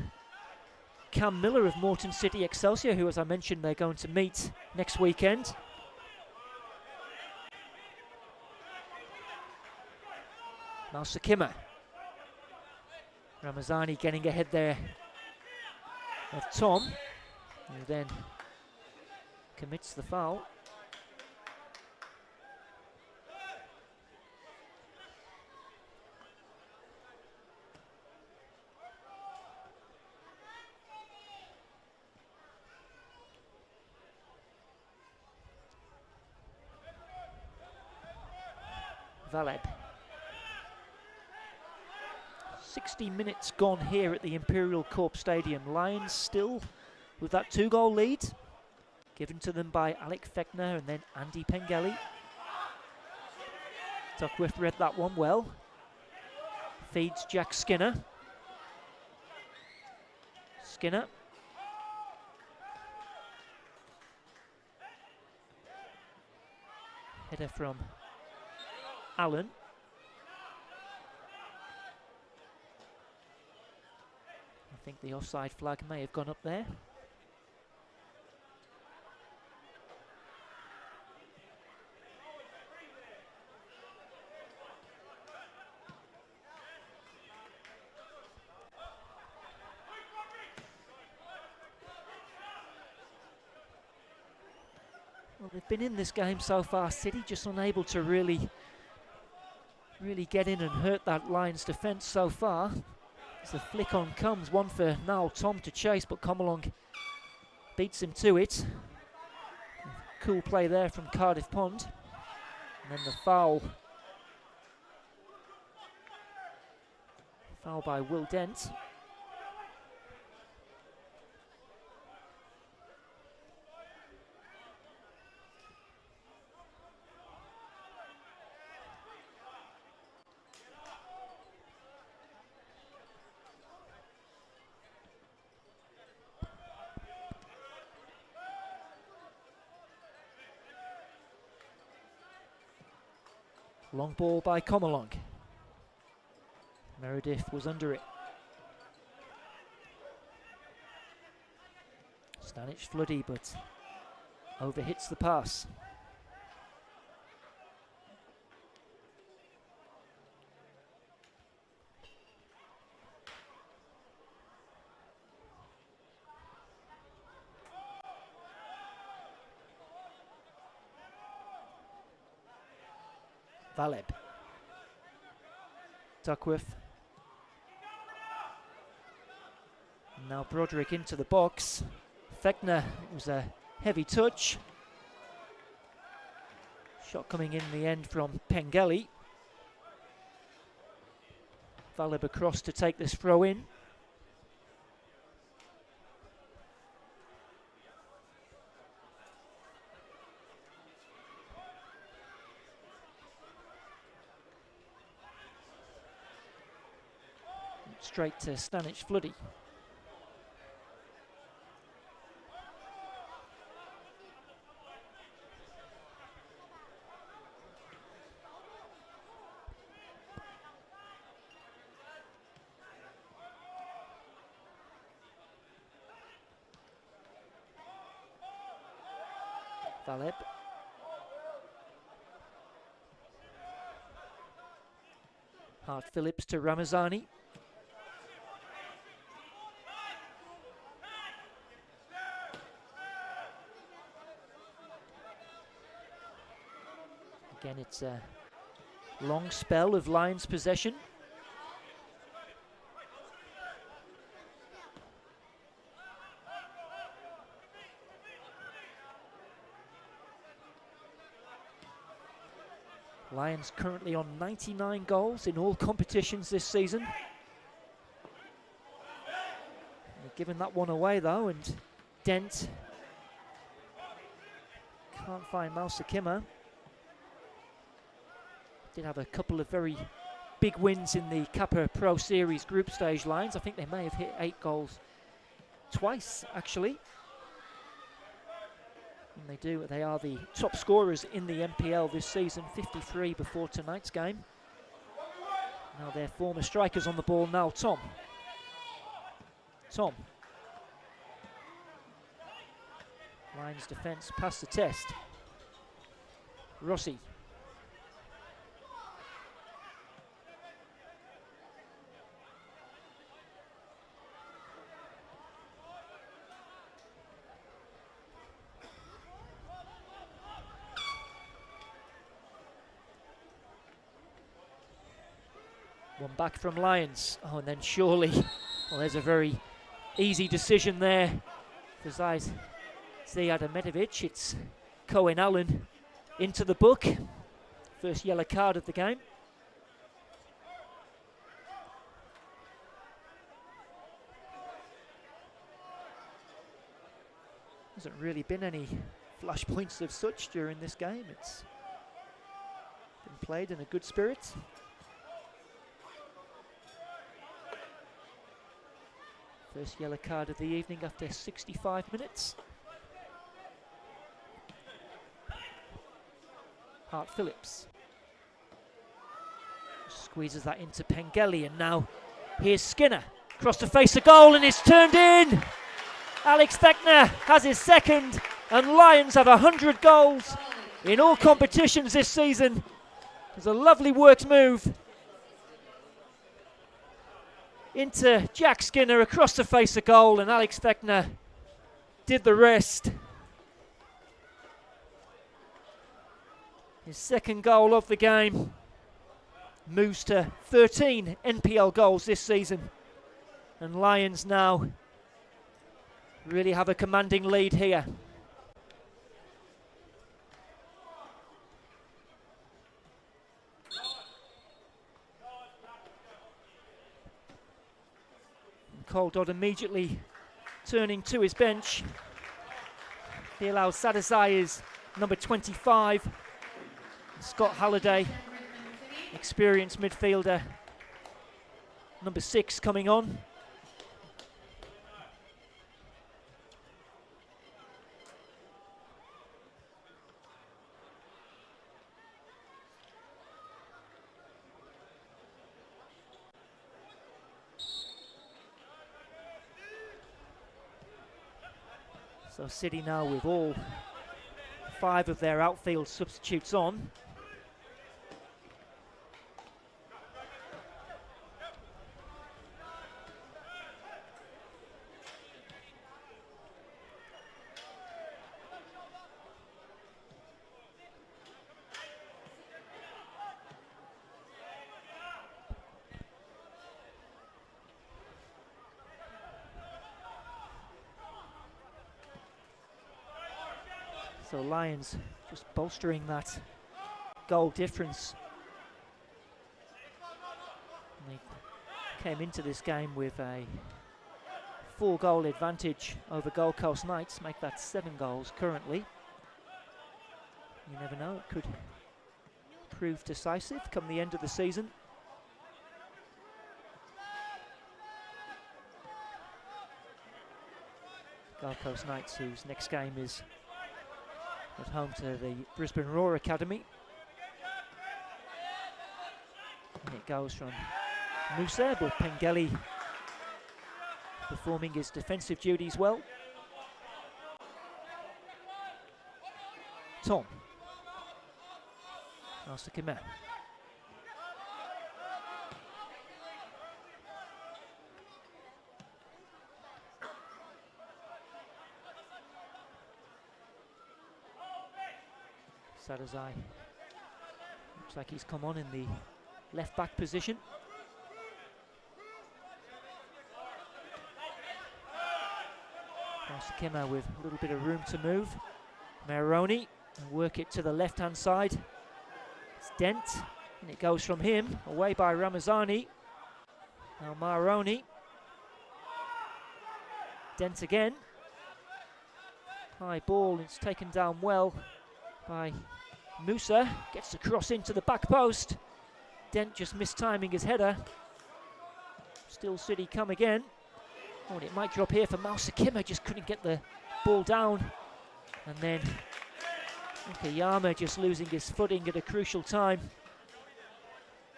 Cam Miller of Morton City Excelsior, who, as I mentioned, they're going to meet next weekend. Mausakima. Ramazani getting ahead there of Tom, who then commits the foul. Valeb. 60 minutes gone here at the Imperial Corp Stadium. Lions still with that 2-goal lead, given to them by Alec Fechner and then Andy Pengelly. Tuckworth read that one well. Feeds Jack Skinner. Skinner. Header from Allen. I think the offside flag may have gone up there. Well, they've been in this game so far, City, just unable to really get in and hurt that Lions defence so far. As the flick on comes, one for now Tom to chase, but Comalong beats him to it. Cool play there from Cardiff Pond. And then the foul. Foul by Will Dent. Long ball by Comalong. Meredith was under it. Stanic Floody, but overhits the pass. Valeb. Duckworth. Now Broderick into the box. Fechner, it was a heavy touch. Shot coming in the end from Pengelly. Valeb across to take this throw in. Straight to Stanic Floody. Valeb. Hart Phillips to Ramazani. Again, it's a long spell of Lions possession. Lions currently on 99 goals in all competitions this season. They're giving that one away though, and Dent can't find Mausakima. Did have a couple of very big wins in the Kappa Pro Series group stage. Lions. I think they may have hit 8 goals twice, actually. And they do. They are the top scorers in the NPL this season, 53 before tonight's game. Now their former strikers on the ball now. Tom. Lions defence passed the test. Rossi. One back from Lions. Oh, and then surely, well, there's a very easy decision there for Zijad Ahmetovic. It's Cohen Allen into the book. First yellow card of the game. Hasn't really been any flashpoints of such during this game. It's been played in a good spirit. First yellow card of the evening after 65 minutes. Hart Phillips squeezes that into Pengelly, and now here's Skinner across the face of goal, and it's turned in. Alex Thechner has his second, and Lions have 100 goals in all competitions this season. There's a lovely worked move into Jack Skinner across the face of goal, and Alex Thechner did the rest. His second goal of the game moves to 13 NPL goals this season, and Lions now really have a commanding lead here. Cole Dodd immediately turning to his bench. He allows Sadazai's number 25. Scott Halliday, experienced midfielder, number 6 coming on. So City now with all 5 of their outfield substitutes on. So Lions just bolstering that goal difference. And they came into this game with a 4-goal advantage over Gold Coast Knights, make that 7 goals currently. You never know, it could prove decisive come the end of the season. Gold Coast Knights, whose next game is at home to the Brisbane Roar Academy. And it goes from Musa, but Pengelly performing his defensive duties well. Tom. Asakima. Sadazai looks like he's come on in the left back position. Asakima with a little bit of room to move. Maroney, and work it to the left hand side. It's Dent, and it goes from him away by Ramazani. Now Maroney. Dent again. High ball, it's taken down well by Musa, gets the cross into the back post. Dent just mistiming his header. Still City come again. Oh, and it might drop here for Mausakima, just couldn't get the ball down. And then Okayama just losing his footing at a crucial time.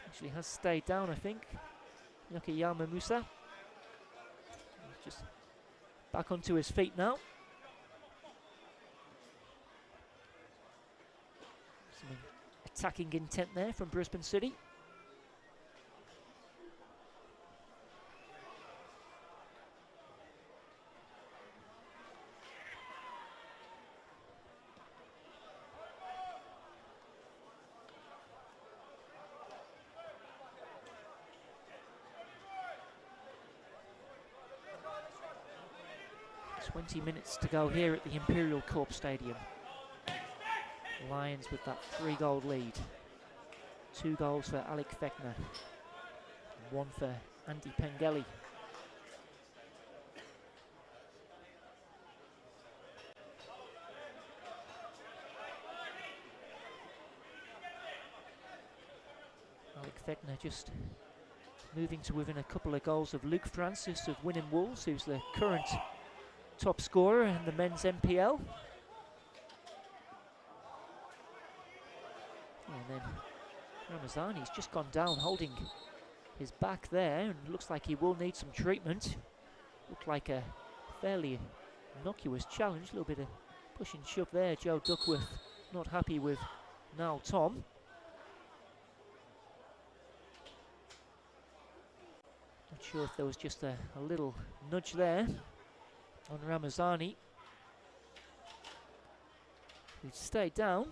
Actually has stayed down, I think. Okayama Musa. Just back onto his feet now. Some attacking intent there from Brisbane City. .20 minutes to go here at the Imperial Corp Stadium. Lions with that 3-goal lead. 2 goals for Alec Fechner, 1 for Andy Pengelly. Alec Fechner just moving to within a couple of goals of Luke Francis of Wynnum Wolves, who's the current top scorer in the men's NPL. And then Ramazani's just gone down, holding his back there, and looks like he will need some treatment. Looked like a fairly innocuous challenge, a little bit of push and shove there. Joe Duckworth not happy with now Tom. Not sure if there was just a little nudge there on Ramazani, who'd stayed down.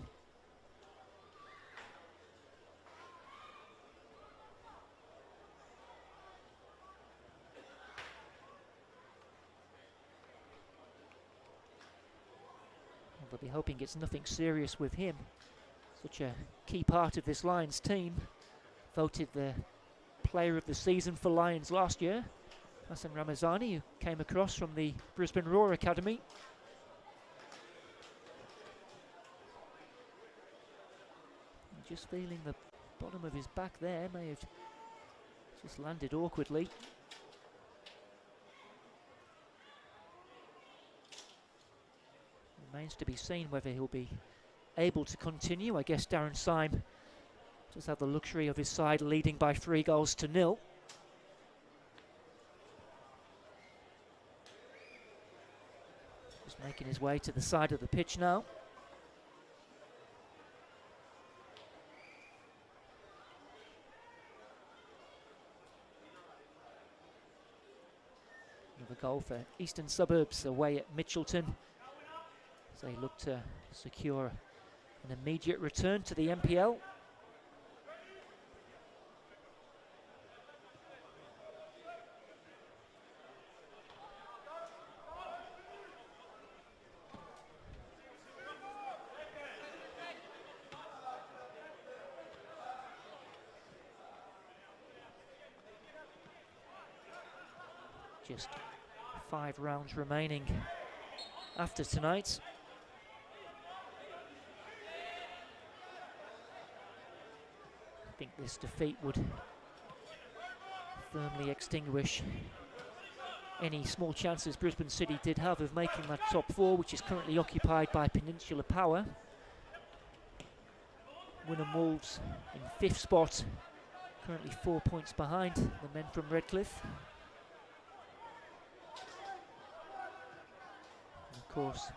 Well, they'll be hoping it's nothing serious with him. Such a key part of this Lions team. Voted the player of the season for Lions last year. Hassan Ramazani, who came across from the Brisbane Roar Academy. And just feeling the bottom of his back there, may have just landed awkwardly. Remains to be seen whether he'll be able to continue. I guess Darren Syme does have the luxury of his side leading by 3-0. Making his way to the side of the pitch now. Another goal for Eastern Suburbs away at Mitchelton, as they look to secure an immediate return to the NPL. Just 5 rounds remaining after tonight. I think this defeat would firmly extinguish any small chances Brisbane City did have of making that top 4, which is currently occupied by Peninsula Power. Wynnum Wolves in 5th spot, currently 4 points behind the men from Redcliffe. Of course,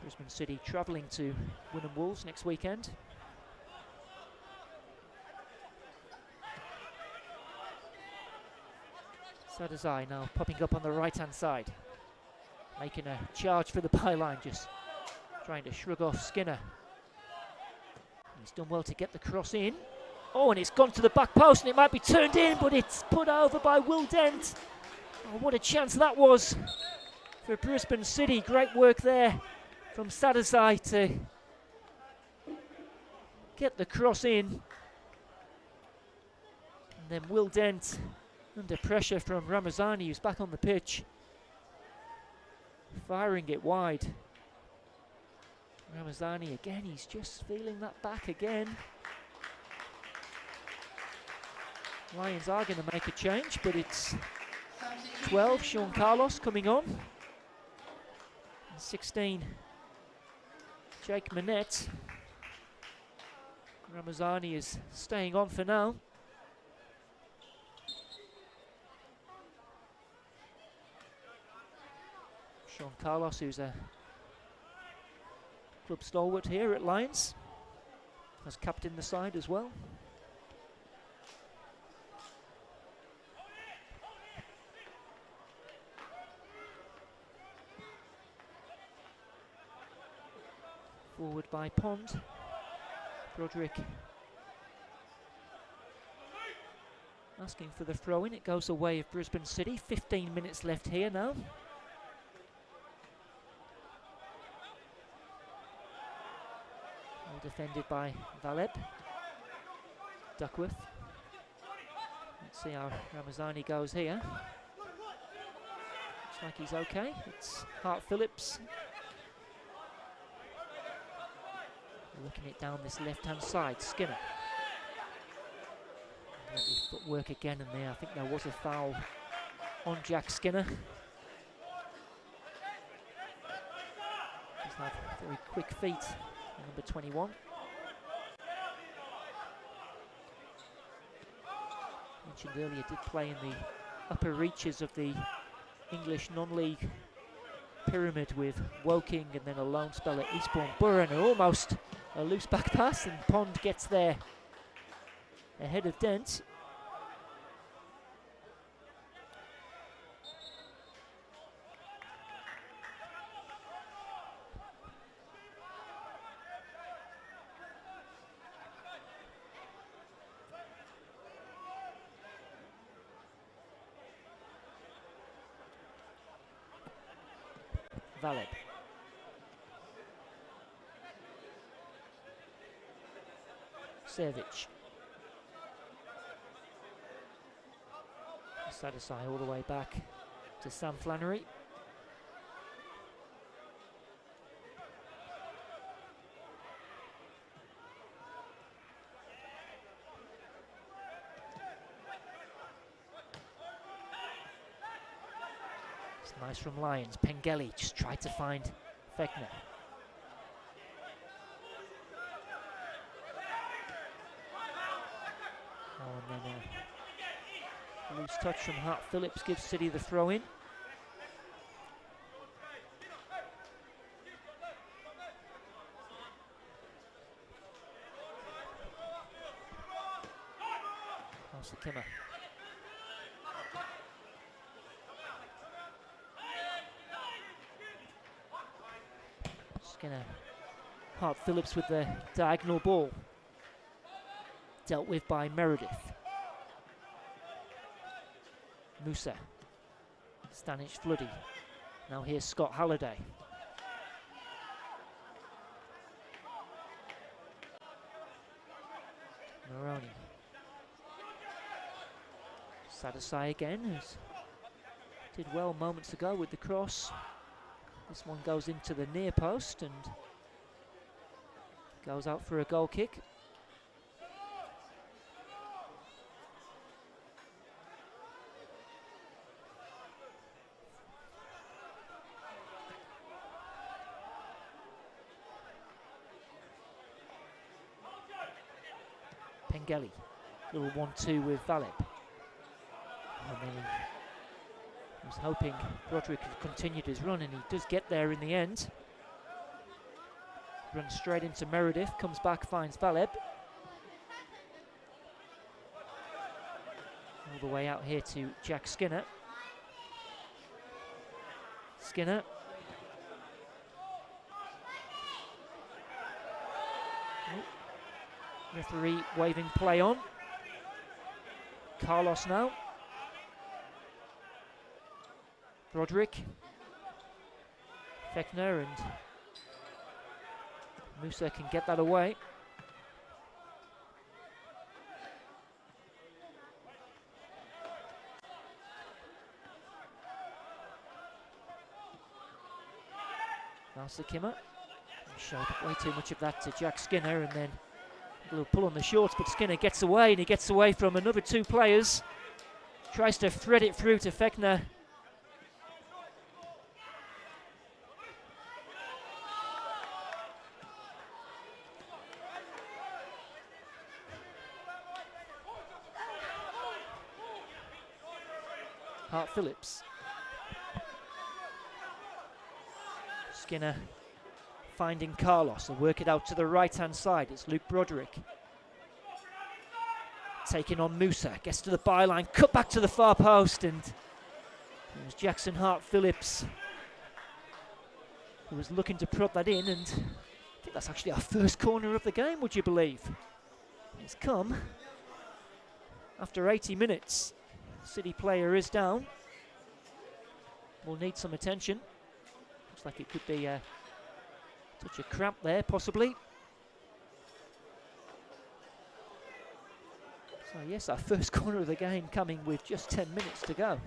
Brisbane City travelling to Wynnum Wolves next weekend. Sadazai now popping up on the right-hand side, making a charge for the byline, just trying to shrug off Skinner. He's done well to get the cross in. Oh, and it's gone to the back post, and it might be turned in, but it's put over by Will Dent. Oh, what a chance that was for Brisbane City. Great work there from Sadazai to get the cross in. And then Will Dent, under pressure from Ramazani, who's back on the pitch, firing it wide. Ramazani again, he's just feeling that back again. Lions are going to make a change, but it's 12, Sean Carlos coming on. And 16, Jake Manette. Ramazani is staying on for now. Sean Carlos, who's a club stalwart here at Lions, has captained the side as well. Forward by Pond. Broderick asking for the throw-in. It goes the way of Brisbane City. 15 minutes left here now. Well defended by Valeb. Duckworth. Let's see how Ramazani goes here. Looks like he's okay. It's Hart Phillips. Looking it down this left-hand side. Skinner. His footwork again in there. I think there was a foul on Jack Skinner. He's had very quick feet. Number 21. Mentioned earlier, did play in the upper reaches of the English non-league pyramid with Woking and then a loan spell at Eastbourne Borough, and almost a loose back pass, and Pond gets there ahead of Dent. Valid. Savage. Sadasai all the way back to Sam Flannery. It's nice from Lions. Pengelly just tried to find Fechner. Oh, and then a loose touch from Hart Phillips gives City the throw in. Kimmer. Skinner. Hart Phillips with the diagonal ball. Dealt with by Meredith. Musa. Stanic Floody. Now here's Scott Halliday. Maroney. Sadasai again, who's did well moments ago with the cross. This one goes into the near post and goes out for a goal kick. Pengelly, little 1-2 with Valeb. And then he was hoping Broderick had continued his run, and he does get there in the end. Runs straight into Meredith, comes back, finds Valeb. All the way out here to Jack Skinner. Skinner. Referee waving play on. Carlos now. Broderick. Fechner, and Musa can get that away. Now Sakima. Showed way too much of that to Jack Skinner, and then a little pull on the shorts, but Skinner gets away, and he gets away from another two players. Tries to thread it through to Fechner. Hart-Phillips. Skinner finding Carlos and work it out to the right-hand side. It's Luke Broderick. Taking on Musa, gets to the byline, cut back to the far post, and it was Jackson Hart-Phillips who was looking to prod that in, and I think that's actually our first corner of the game, would you believe? It's come after 80 minutes. City player is down. Will need some attention. Looks like it could be a touch of cramp there, possibly. So yes, our first corner of the game coming with just 10 minutes to go.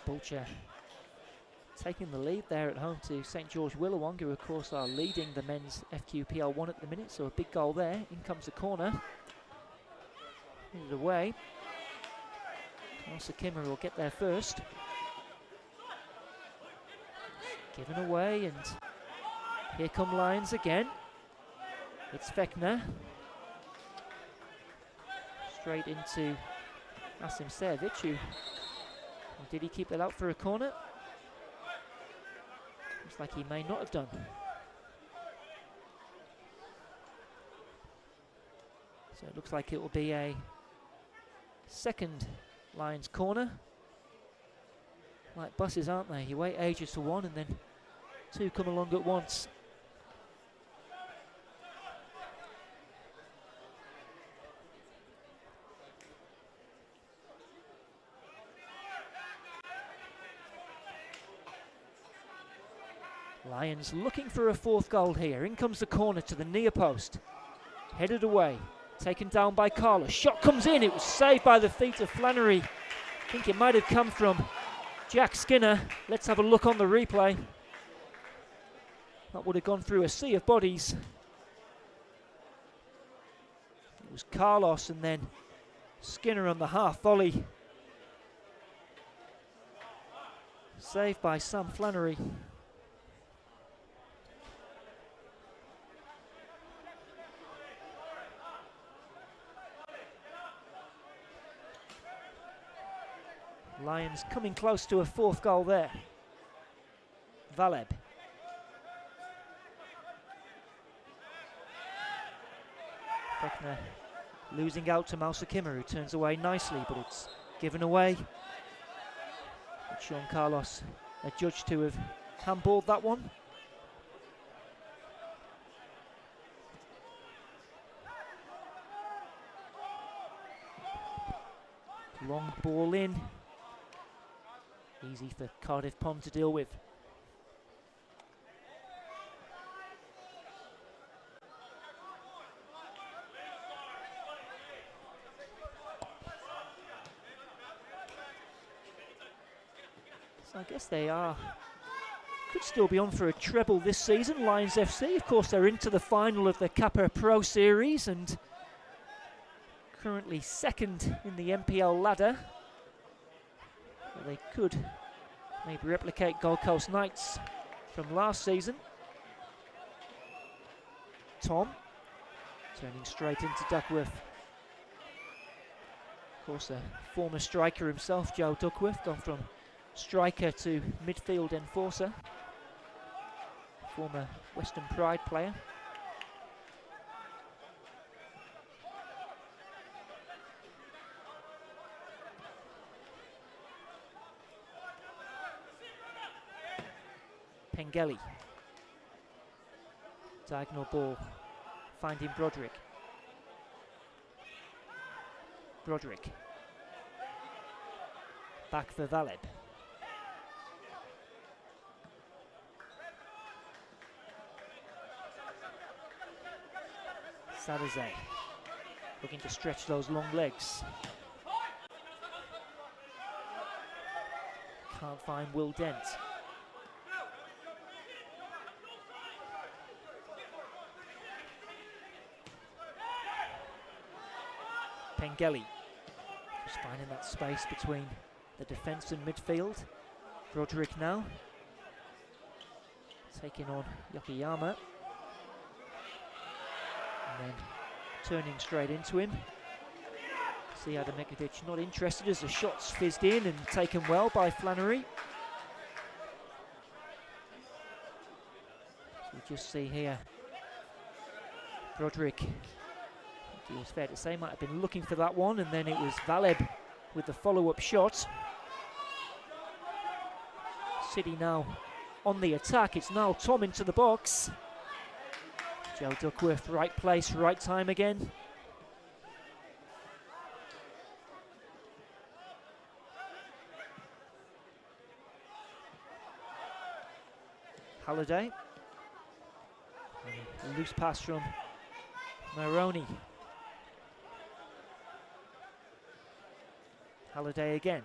Bulcher taking the lead there at home to St George Willawong, who of course are leading the men's FQPL1 at the minute, so a big goal there. In comes the corner. Headed away. Sakima will get there first. Given away, and here come Lions again. It's Fekner. Straight into Asim Sevic, who... Did he keep that out for a corner? Looks like he may not have done. So it looks like it will be a second Lions corner. Like buses, aren't they? You wait ages for one and then two come along at once. Lions looking for a fourth goal here. In comes the corner to the near post. Headed away. Taken down by Carlos. Shot comes in. It was saved by the feet of Flannery. I think it might have come from Jack Skinner. Let's have a look on the replay. That would have gone through a sea of bodies. It was Carlos and then Skinner on the half volley. Saved by Sam Flannery. Lions coming close to a fourth goal there. Valeb. Fekner losing out to Mausakima, who turns away nicely, but it's given away. But Sean Carlos adjudged to have handballed that one. Long ball in. Easy for Cardiff Pond to deal with. So I guess they could still be on for a treble this season, Lions FC. Of course, they're into the final of the Kappa Pro Series and currently second in the NPL ladder. They could maybe replicate Gold Coast Knights from last season. Tom turning straight into Duckworth. Of course, a former striker himself, Joe Duckworth, gone from striker to midfield enforcer. Former Western Pride player. Pengelly. Diagonal ball, finding Broderick. Broderick. Back for Valeb. Sadazay looking to stretch those long legs. Can't find Will Dent. Pengelly just finding that space between the defence and midfield. Broderick now taking on Yokoyama and then turning straight into him. Adamekovic not interested as the shots fizzed in and taken well by Flannery. So we just see here Broderick, it was fair to say, might have been looking for that one, and then it was Valeb with the follow-up shot. City now on the attack. It's now Tom into the box. Joe Duckworth, right place, right time again. Halliday. A loose pass from Maroney. Halliday again.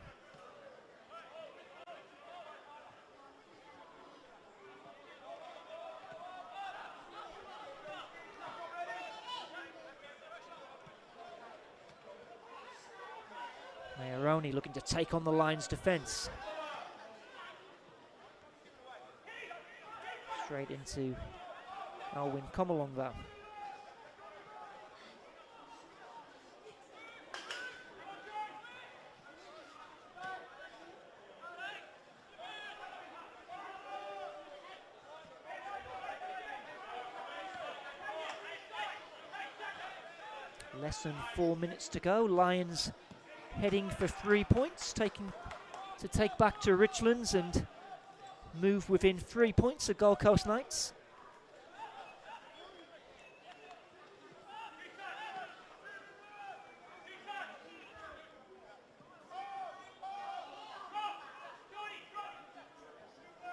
Maroney looking to take on the Lions' defence. Straight into Alwyn Comalong though. Less than 4 minutes to go. Lions heading for 3 points, taking to take back to Richlands and move within 3 points of Gold Coast Knights.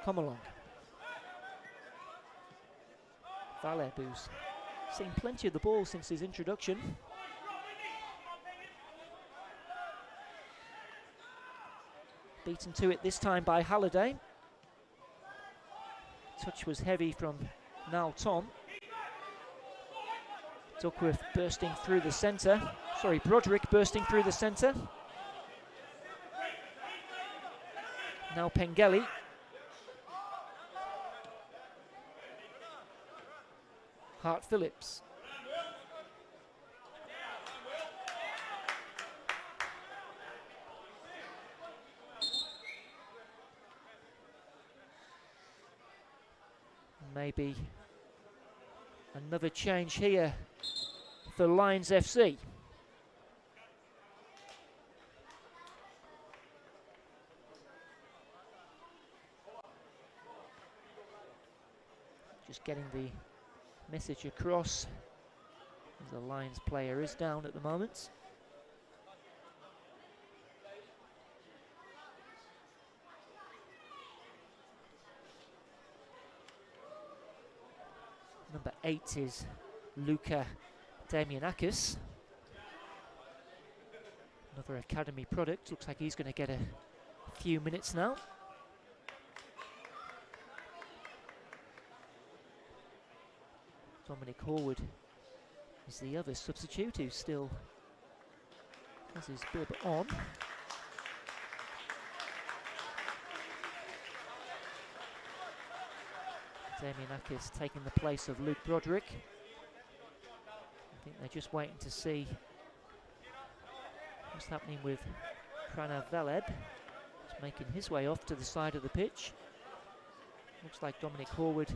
Come along. Valeb, who's seen plenty of the ball since his introduction. Beaten to it this time by Halliday. Touch was heavy from Niall Tom. Duckworth bursting through the centre. Sorry, Broderick bursting through the centre. Now Pengelly. Hart Phillips. Maybe another change here for Lions FC. Just getting the message across as the Lions player is down at the moment. Number 8 is Luka Damianakis. Another academy product. Looks like he's going to get a few minutes now. Dominic Horwood is the other substitute who still has his bib on. Damianakis taking the place of Luke Broderick. I think they're just waiting to see what's happening with Pranav Valeb. He's making his way off to the side of the pitch. Looks like Dominic Horwood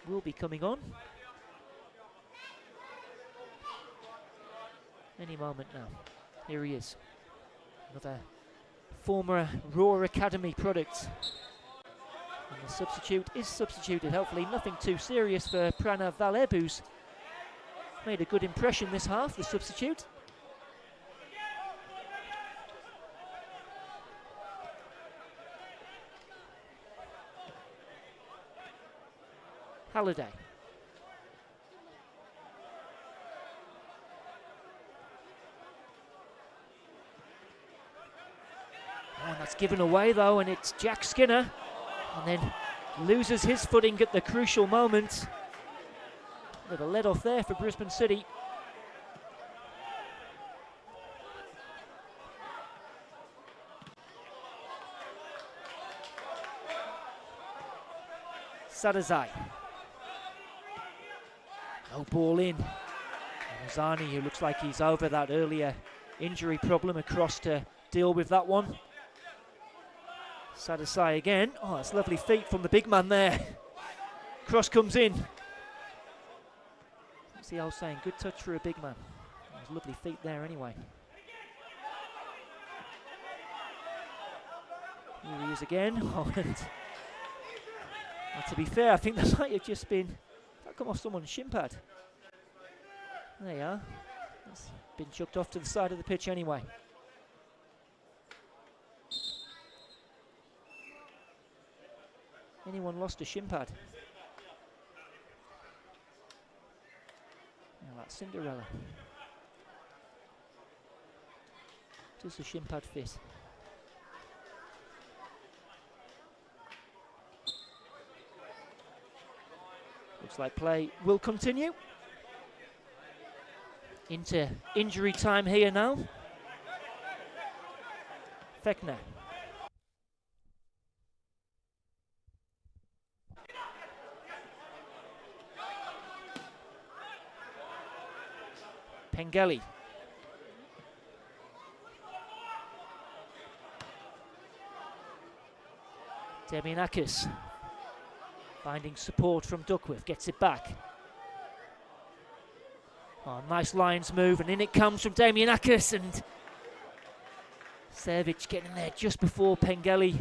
will be coming on any moment now. Here he is, another former Raw Academy product. And the substitute is substituted, hopefully nothing too serious for Pranav Valeb, who's made a good impression this half, the substitute. Halliday. And that's given away though, and it's Jack Skinner, and then loses his footing at the crucial moment. Bit of a let off there for Brisbane City. Sadazai. No ball in. Ramazani, who looks like he's over that earlier injury problem, across to deal with that one. Sadazai again. Oh, that's lovely feet from the big man there. Cross comes in. What's the old saying? Good touch for a big man. There's lovely feet there anyway. Here he is again. Oh, and to be fair, I think that might have just been, that come off someone's shin pad. There you are. It's been chucked off to the side of the pitch anyway. Anyone lost a shin pad? Now that's Cinderella. Does the shin pad fit? Looks like play will continue. Into injury time here now. Fechner. Pengelly. Demianakis finding support from Duckworth, gets it back. Oh, nice Lions move, and in it comes from Demianakis, and Sevic getting there just before Pengelly.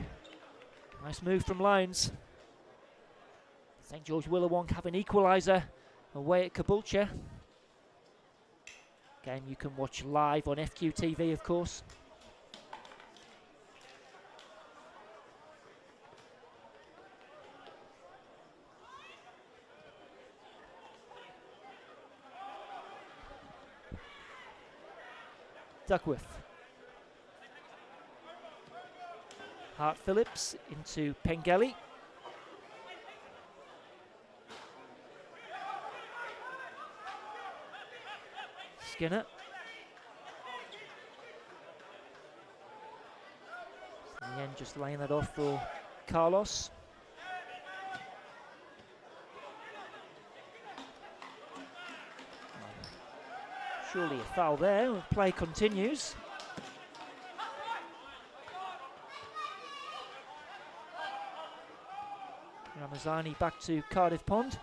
Nice move from Lions. St George Willawonk have an equaliser away at Caboolture. Game you can watch live on FQTV, of course. Duckworth. Hart Phillips into Pengelly. Skinner. In the end, just laying that off for Carlos. Surely a foul there. Play continues. Ramazani back to Cardiff Pond.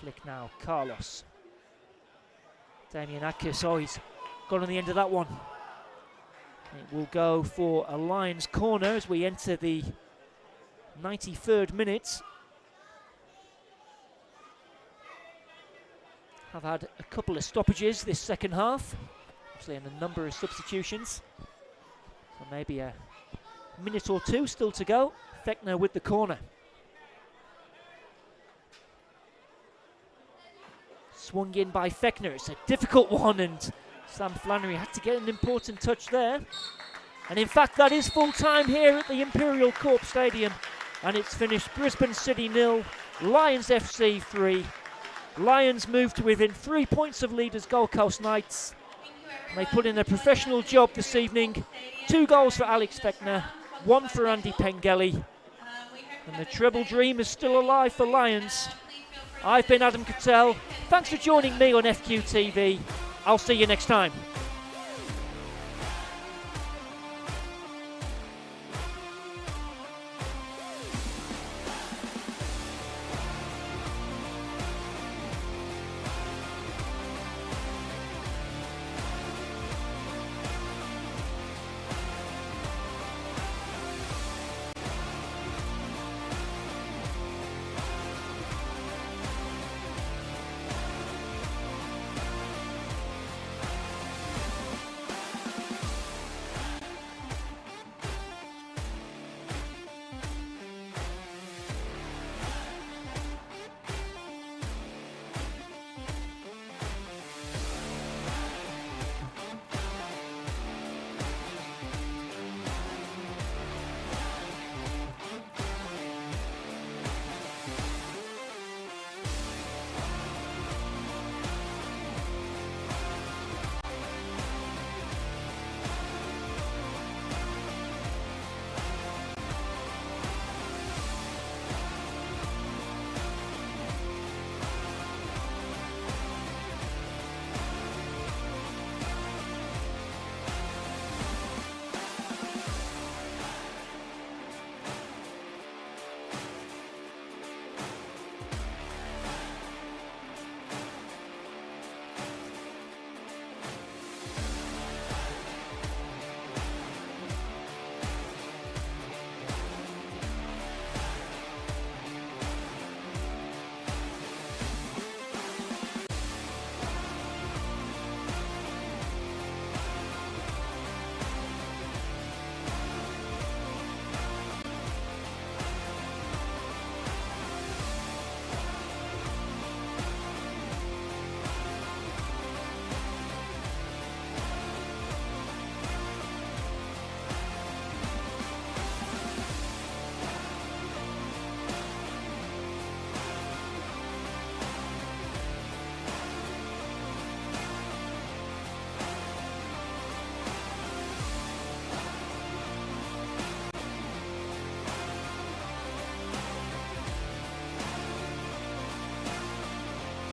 Flick now, Carlos. Demianakis, oh, he's got on the end of that one. It will go for a Lions corner as we enter the 93rd minute. Have had a couple of stoppages this second half, actually, and a number of substitutions. So maybe a minute or two still to go. Fechner with the corner. Swung in by Fechner. It's a difficult one, and Sam Flannery had to get an important touch there. And in fact, that is full time here at the Imperial Corp Stadium, and it's finished Brisbane City 0, Lions FC 3. Lions moved to within 3 points of leaders Gold Coast Knights. And they put in a professional job this evening. 2 goals for Alex Fechner, 1 for Andy Pengelly. And the treble dream is still alive for Lions. I've been Adam Cattell. Thanks for joining me on FQTV. I'll see you next time.